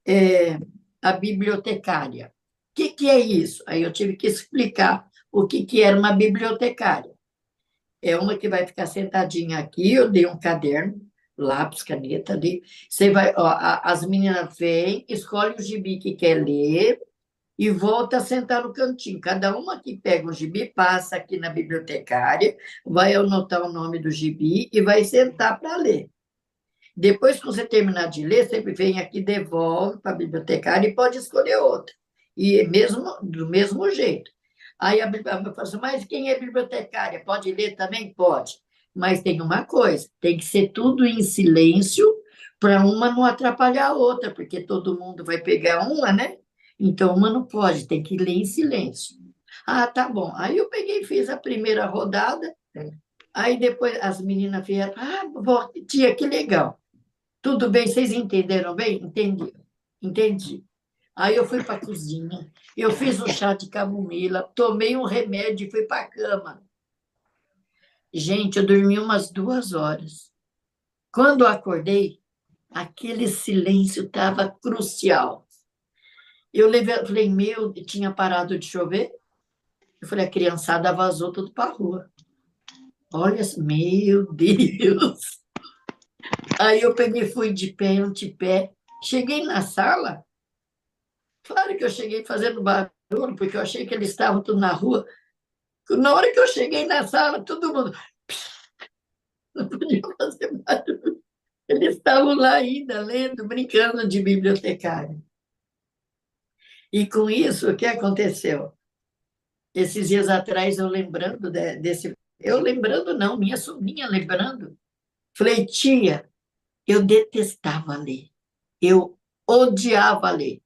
é, a bibliotecária. O que é isso? Aí eu tive que explicar o que que era uma bibliotecária. É uma que vai ficar sentadinha aqui, eu dei um caderno, lápis, caneta ali. Você vai, ó, as meninas vêm, escolhem o gibi que quer ler e volta a sentar no cantinho. Cada uma que pega um gibi, passa aqui na bibliotecária, vai anotar o nome do gibi e vai sentar para ler. Depois que você terminar de ler, você vem aqui, devolve para a bibliotecária e pode escolher outra. E mesmo do mesmo jeito. Aí a bibliotecária fala assim, mas quem é bibliotecária? Pode ler também? Pode. Mas tem uma coisa, tem que ser tudo em silêncio para uma não atrapalhar a outra, porque todo mundo vai pegar uma, né? Então uma não pode, tem que ler em silêncio. Ah, tá bom. Aí eu peguei e fiz a primeira rodada, aí depois as meninas vieram, ah, vó, tia, que legal. Tudo bem, vocês entenderam bem? Entendi. Entendi. Aí eu fui para a cozinha, eu fiz um chá de camomila, tomei um remédio e fui para a cama. Gente, eu dormi umas 2 horas. Quando eu acordei, aquele silêncio estava crucial. Eu levei, eu falei, meu, tinha parado de chover. Eu falei, a criançada vazou tudo para a rua. Olha, meu Deus. Aí eu peguei, fui de pé, antepé. Cheguei na sala, claro que eu cheguei fazendo barulho, porque eu achei que eles estavam tudo na rua. Na hora que eu cheguei na sala, todo mundo não podia fazer barulho. Eles estavam lá ainda, lendo, brincando de bibliotecário. E com isso, o que aconteceu? Esses dias atrás, eu lembrando desse. Eu lembrando, não, minha sobrinha lembrando. Falei, tia, eu detestava ler. Eu odiava ler.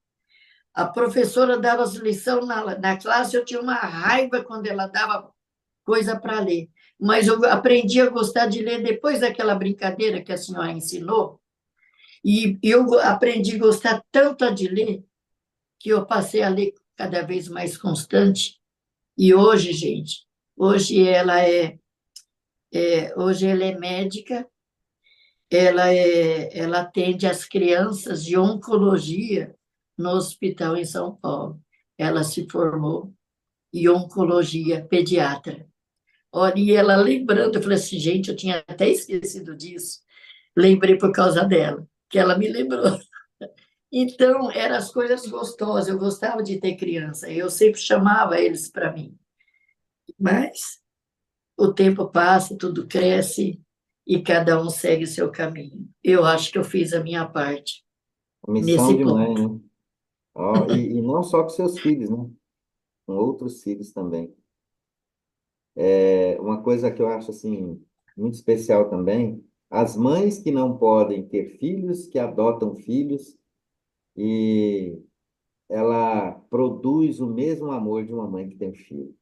A professora dava as lições na classe, eu tinha uma raiva quando ela dava coisa para ler. Mas eu aprendi a gostar de ler depois daquela brincadeira que a senhora ensinou, e eu aprendi a gostar tanto de ler que eu passei a ler cada vez mais constante. E hoje, gente, hoje ela é médica, ela atende as crianças de oncologia no hospital em São Paulo. Ela se formou em oncologia pediatra. Olha, e ela lembrando, eu falei assim, gente, eu tinha até esquecido disso. Lembrei por causa dela, que ela me lembrou. Então, eram as coisas gostosas, eu gostava de ter criança, eu sempre chamava eles para mim. Mas o tempo passa, tudo cresce e cada um segue seu caminho. Eu acho que eu fiz a minha parte Missão nesse de mãe, ponto. né? Ó, e não só com seus filhos, né? Com outros filhos também. É uma coisa que eu acho assim muito especial também, as mães que não podem ter filhos, que adotam filhos e ela produz o mesmo amor de uma mãe que tem filho.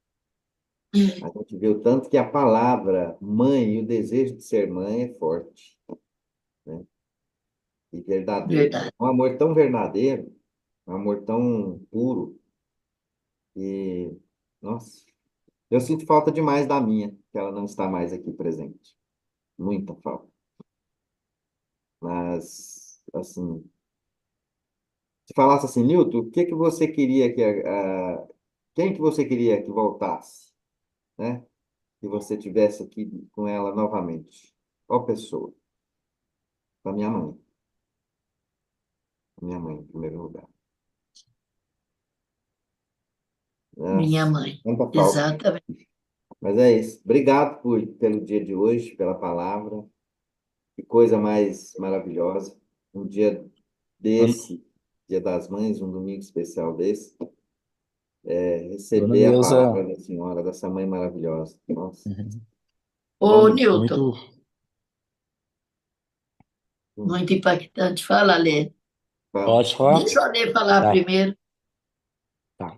A gente vê o tanto que a palavra mãe e o desejo de ser mãe é forte, né? E verdadeiro. Verdade. Um amor tão verdadeiro, um amor tão puro e, nossa, eu sinto falta demais da minha, que ela não está mais aqui presente. Muita falta. Mas, assim, se falasse assim, Newton, o que que você queria quem que você queria que voltasse, né? Que você tivesse aqui com ela novamente? Qual pessoa? A minha mãe. A minha mãe, em primeiro lugar. Minha Nossa, mãe. tanta falta. Exatamente. Mas é isso. Obrigado pelo dia de hoje, pela palavra. Que coisa mais maravilhosa. Um dia Dona desse, Dia das Mães, um domingo especial desse, Dona receber a palavra Neuza, da senhora, dessa mãe maravilhosa. Nossa, uhum, Ô, vamos, Newton, muito. muito impactante. Fala, Lê. vamos. Pode falar? Deixa eu ler falar Tá, primeiro. tá.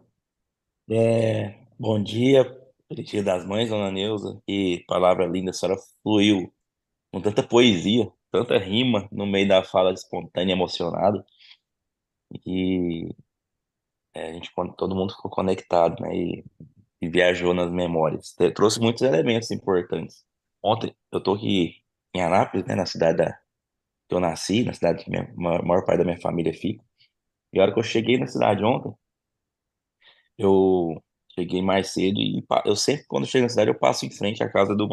Bom dia, feliz Dia das Mães, Dona Neuza. Que palavra linda, a senhora fluiu com tanta poesia, tanta rima no meio da fala espontânea e emocionada. E todo mundo ficou conectado, né? E viajou nas memórias. Trouxe muitos elementos importantes. Ontem, eu tô aqui em Anápolis, né? Na cidade que eu nasci, na cidade que maior parte da minha família fica. E a hora que eu cheguei na cidade ontem, eu cheguei mais cedo e eu sempre, quando chego na cidade, eu passo em frente à casa de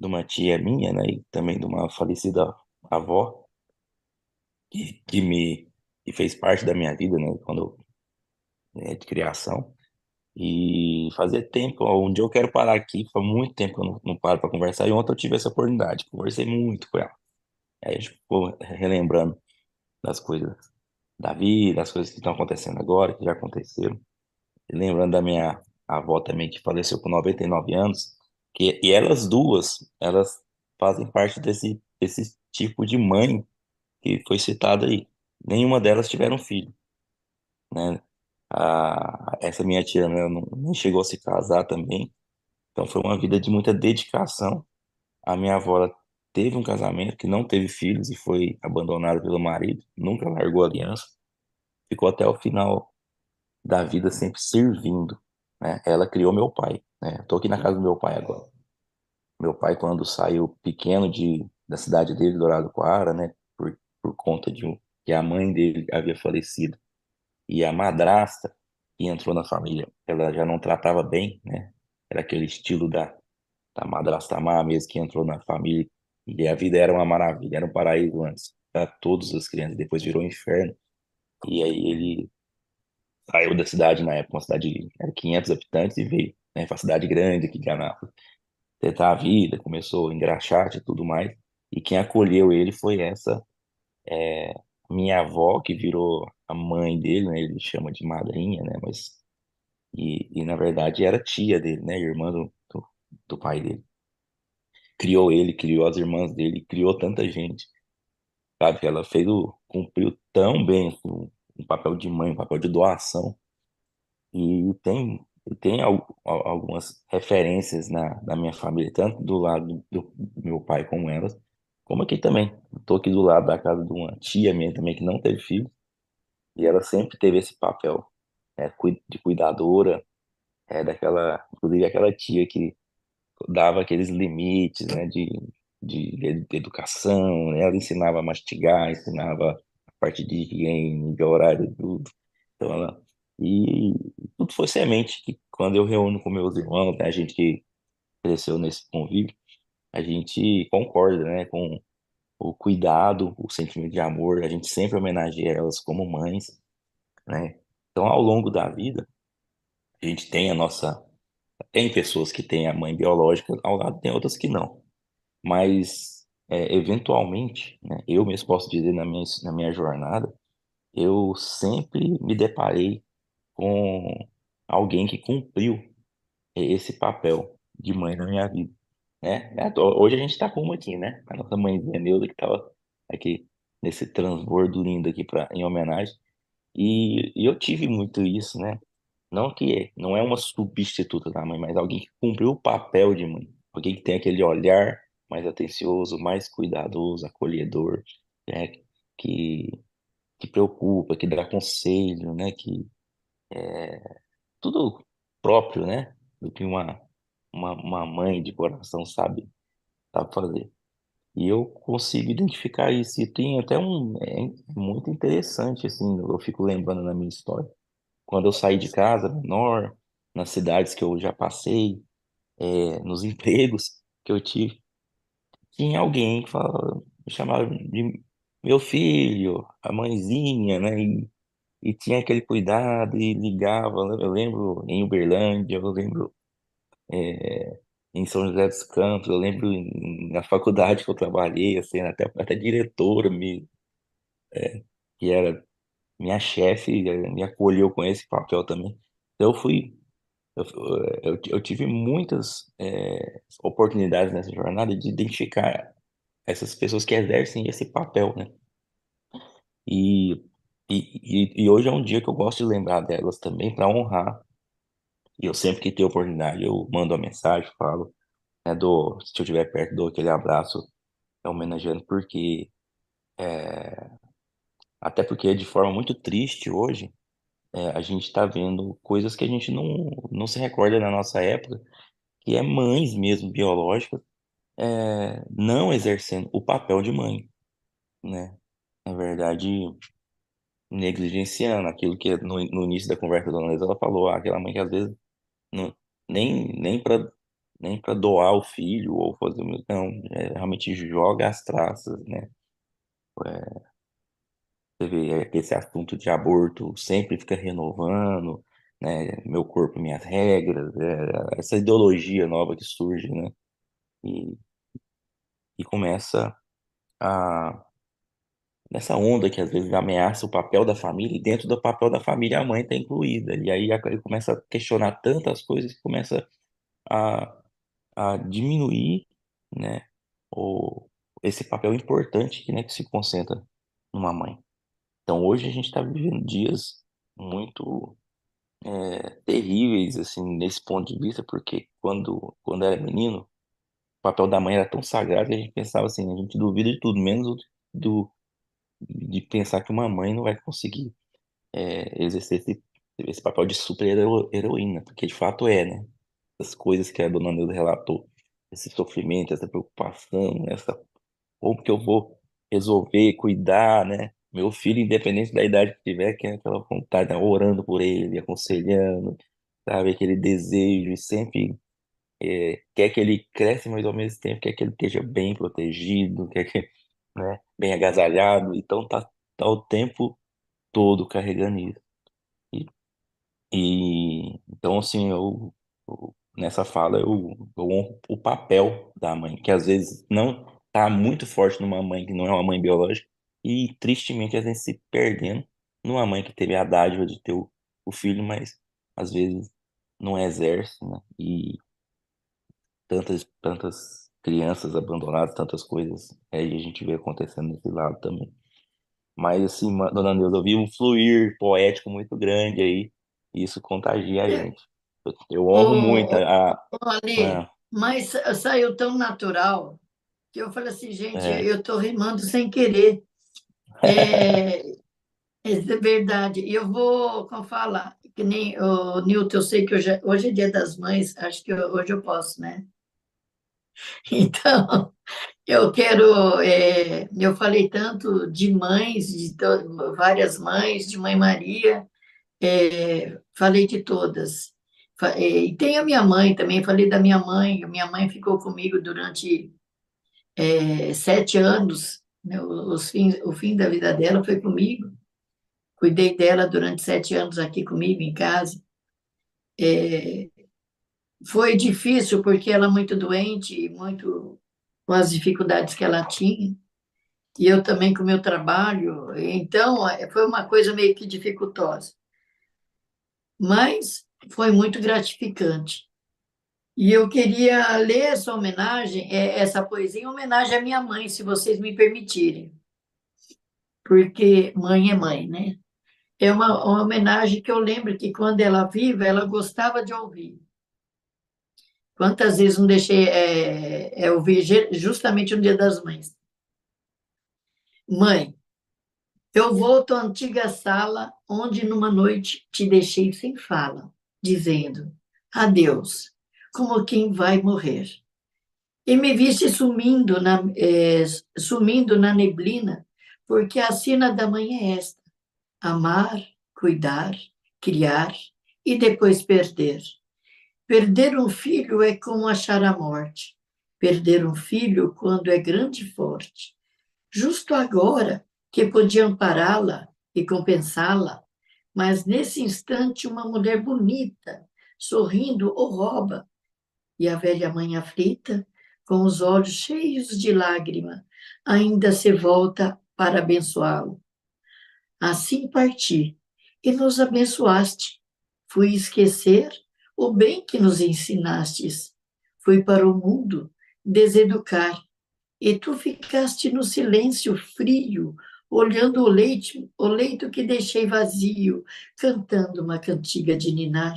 uma tia minha, né? E também de uma falecida avó, que me que fez parte da minha vida, né? De criação. E fazia tempo, ó, um dia eu quero parar aqui, faz muito tempo que eu não paro para conversar, e ontem eu tive essa oportunidade, conversei muito com ela. Aí a gente ficou relembrando das coisas da vida, das coisas que estão acontecendo agora, que já aconteceram. E lembrando da minha avó também, que faleceu com 99 anos, e elas duas, elas fazem parte desse tipo de mãe que foi citado aí. Nenhuma delas tiveram filho, né? Essa minha tia, né, não, nem chegou a se casar também, então foi uma vida de muita dedicação. A minha avó ela teve um casamento que não teve filhos e foi abandonada pelo marido, nunca largou a aliança, ficou até o final da vida sempre servindo, né? Ela criou meu pai, né? Estou aqui na casa do meu pai agora. Meu pai, quando saiu pequeno da cidade dele, Dourado Coara, né? Por conta que a mãe dele havia falecido e a madrasta que entrou na família, ela já não tratava bem, né? Era aquele estilo da madrasta má mesmo que entrou na família e a vida era uma maravilha, era um paraíso antes para todas as crianças, depois virou um inferno. E aí ele saiu da cidade na época, uma cidade de era 500 habitantes e veio, né, para uma cidade grande aqui de Anápolis, tentar a vida, começou a engraxate e tudo mais. E quem acolheu ele foi essa minha avó, que virou a mãe dele, né? Ele chama de madrinha, né? E na verdade era tia dele, né? Irmã do pai dele. Criou ele, criou as irmãs dele, criou tanta gente, sabe? Ela cumpriu tão bem assim, um papel de mãe, um papel de doação. E tem algumas referências na minha família, tanto do lado do meu pai como elas, como aqui também. Estou aqui do lado da casa de uma tia minha também que não teve filho, e ela sempre teve esse papel de cuidadora, inclusive aquela tia que dava aqueles limites, né, de educação, né? Ela ensinava a mastigar, ensinava a parte de higiene, de horário, tudo. Então, e tudo foi semente que quando eu reúno com meus irmãos, né, a gente que cresceu nesse convívio, a gente concorda, né, com o cuidado, o sentimento de amor, a gente sempre homenageia elas como mães, né? Então, ao longo da vida, a gente tem tem pessoas que têm a mãe biológica, ao lado tem outras que não. Mas, eventualmente, né, eu mesmo posso dizer na minha jornada, eu sempre me deparei com alguém que cumpriu esse papel de mãe na minha vida, né? Hoje a gente tá com uma aqui, né? A nossa mãezinha Neuza que tava aqui nesse transbordo lindo aqui em homenagem. E eu tive muito isso, né? Não é uma substituta da mãe, mas alguém que cumpriu o papel de mãe. Alguém que tem aquele olhar mais atencioso, mais cuidadoso, acolhedor, né? Que, que preocupa, que dá conselho, né? Que tudo próprio, né? Do que uma mãe de coração sabe fazer. E eu consigo identificar isso. E tem até muito interessante, assim, eu fico lembrando na minha história. Quando eu saí de casa, menor, nas cidades que eu já passei, nos empregos que eu tive, tinha alguém que me chamava de meu filho, a mãezinha, né? E tinha aquele cuidado e ligava. Eu lembro em Uberlândia, eu lembro é, em São José dos Campos, eu lembro na faculdade que eu trabalhei, assim, até diretora que era minha chefe, me acolheu com esse papel também. Então eu, eu tive muitas oportunidades nessa jornada de identificar essas pessoas que exercem esse papel, né? E, e hoje é um dia que eu gosto de lembrar delas também para honrar. E eu sempre que tenho oportunidade, eu mando uma mensagem, falo, né, se eu estiver perto, dou aquele abraço homenageando, porque, até porque de forma muito triste hoje, a gente está vendo coisas que a gente não se recorda na nossa época, que é mães mesmo biológicas, não exercendo o papel de mãe, né? Na verdade, negligenciando aquilo que no início da conversa da Dona Lisa, ela falou, aquela mãe que às vezes não, nem para doar o filho ou fazer, não, realmente joga as traças, né? Você vê esse assunto de aborto sempre fica renovando, né? Meu corpo, minhas regras, essa ideologia nova que surge, né? E, e começa a nessa onda que às vezes ameaça o papel da família, e dentro do papel da família a mãe está incluída. E aí ele começa a questionar tantas coisas que começa a, a diminuir, né, o, esse papel importante que, né, que se concentra numa mãe. Então hoje a gente está vivendo dias muito terríveis, assim, nesse ponto de vista, porque quando era menino, o papel da mãe era tão sagrado que a gente pensava assim, a gente duvida de tudo, menos do, de pensar que uma mãe não vai conseguir exercer esse papel de super-heroína, porque de fato né? As coisas que a dona Neuza relatou, esse sofrimento, essa preocupação, essa como que eu vou resolver, cuidar, né? Meu filho, independente da idade que tiver, que é aquela vontade, né? Orando por ele, aconselhando, sabe? Aquele desejo, e sempre quer que ele cresça, mas ao mesmo tempo quer que ele esteja bem protegido, quer que, né? Bem agasalhado. Então tá o tempo todo carregando isso. Então, assim, nessa fala eu honro o papel da mãe, que às vezes não tá muito forte numa mãe que não é uma mãe biológica, e tristemente às vezes se perdendo numa mãe que teve a dádiva de ter o filho, mas às vezes não exerce, né? E tantas crianças abandonadas, tantas coisas, aí a gente vê acontecendo nesse lado também. Mas assim, dona Neuza, eu vi um fluir poético muito grande aí, e isso contagia a gente. Eu honro muito Ô, a, Ali, a- mas saiu tão natural que eu falei assim, gente, é, eu estou rimando sem querer. É, é verdade. E eu vou, como fala, que nem o Nilton, eu sei que hoje é Dia das Mães, acho que hoje eu posso, né? Então, eu quero. Eu falei tanto de mães, várias mães, de Mãe Maria, falei de todas. E tem a minha mãe também, falei da minha mãe. Minha mãe ficou comigo durante 7 anos, né? O fim da vida dela foi comigo. Cuidei dela durante 7 anos aqui comigo em casa. Foi difícil porque ela é muito doente, muito com as dificuldades que ela tinha, e eu também com o meu trabalho. Então, foi uma coisa meio que dificultosa, mas foi muito gratificante. E eu queria ler essa homenagem, essa poesia em homenagem à minha mãe, se vocês me permitirem, porque mãe é mãe, né? É uma homenagem que eu lembro que, quando ela viva, ela gostava de ouvir. Quantas vezes não deixei ouvir justamente no Dia das Mães? Mãe, eu volto à antiga sala onde numa noite te deixei sem fala, dizendo adeus, como quem vai morrer. E me viste sumindo na neblina, porque a sina da manhã é esta: amar, cuidar, criar e depois perder. Perder um filho é como achar a morte. Perder um filho quando é grande e forte. Justo agora que podia ampará-la e compensá-la, mas nesse instante uma mulher bonita, sorrindo, o rouba, e a velha mãe aflita, com os olhos cheios de lágrima, ainda se volta para abençoá-lo. Assim parti, e nos abençoaste. Fui esquecer o bem que nos ensinastes. Fui para o mundo deseducar, e tu ficaste no silêncio frio, olhando o leito que deixei vazio, cantando uma cantiga de ninar.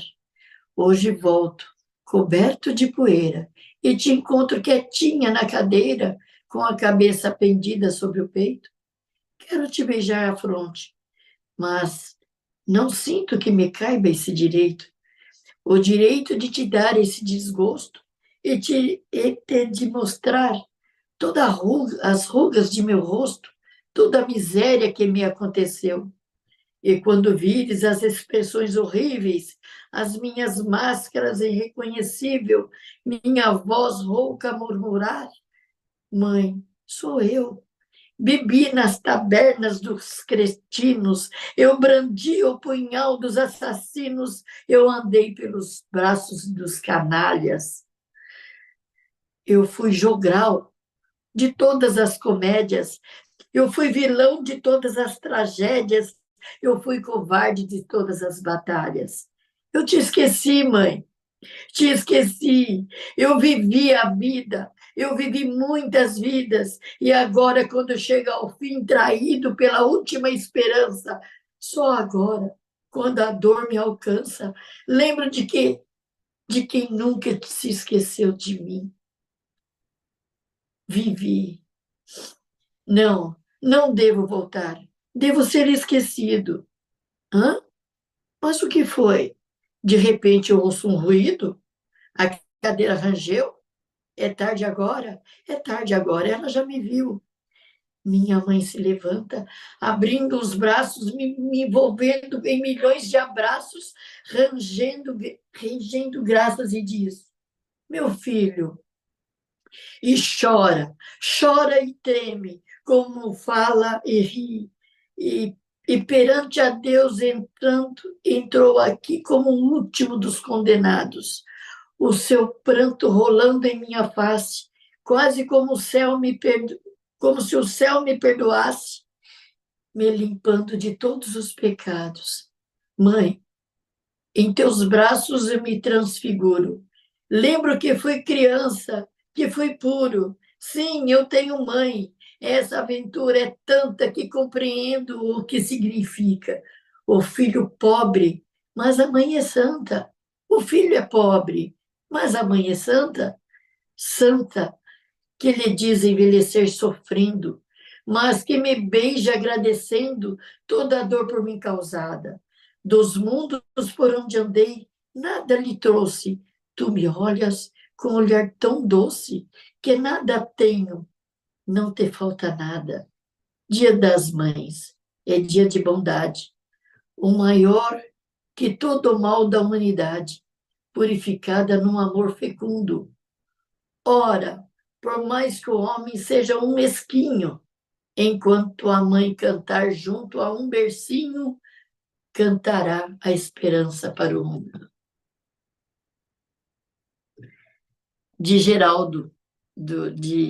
Hoje volto, coberto de poeira, e te encontro quietinha na cadeira, com a cabeça pendida sobre o peito. Quero te beijar a fronte, mas não sinto que me caiba esse direito, o direito de te dar esse desgosto e de mostrar as rugas de meu rosto, toda a miséria que me aconteceu. E quando vires as expressões horríveis, as minhas máscaras irreconhecível, minha voz rouca murmurar, mãe, sou eu. Bebi nas tabernas dos cretinos, eu brandi o punhal dos assassinos, eu andei pelos braços dos canalhas. Eu fui jogral de todas as comédias, eu fui vilão de todas as tragédias, eu fui covarde de todas as batalhas. Eu te esqueci, mãe, te esqueci. Eu vivi a vida, eu vivi muitas vidas, e agora, quando chega ao fim, traído pela última esperança, só agora, quando a dor me alcança, lembro de quem nunca se esqueceu de mim. Vivi. Não, não devo voltar. Devo ser esquecido. Hã? Mas o que foi? De repente eu ouço um ruído, a cadeira rangeu. É tarde agora? É tarde agora, ela já me viu. Minha mãe se levanta, abrindo os braços, me envolvendo em milhões de abraços, rangendo graças e diz: Meu filho, e chora e treme, como fala e ri, e, e perante a Deus entrou aqui como o último dos condenados, o seu pranto rolando em minha face, quase como como se o céu me perdoasse, me limpando de todos os pecados. Mãe, em teus braços eu me transfiguro. Lembro que fui criança, que fui puro. Sim, eu tenho mãe. Essa aventura é tanta que compreendo o que significa. O filho pobre, mas a mãe é santa. O filho é pobre, mas a mãe é santa. Santa, que lhe diz envelhecer sofrendo, mas que me beija agradecendo toda a dor por mim causada. Dos mundos por onde andei, nada lhe trouxe. Tu me olhas com um olhar tão doce que nada tenho, não te falta nada. Dia das Mães é dia de bondade, o maior que todo o mal da humanidade, purificada num amor fecundo. Ora, por mais que o homem seja um mesquinho, enquanto a mãe cantar junto a um bercinho, cantará a esperança para o mundo. De Geraldo, de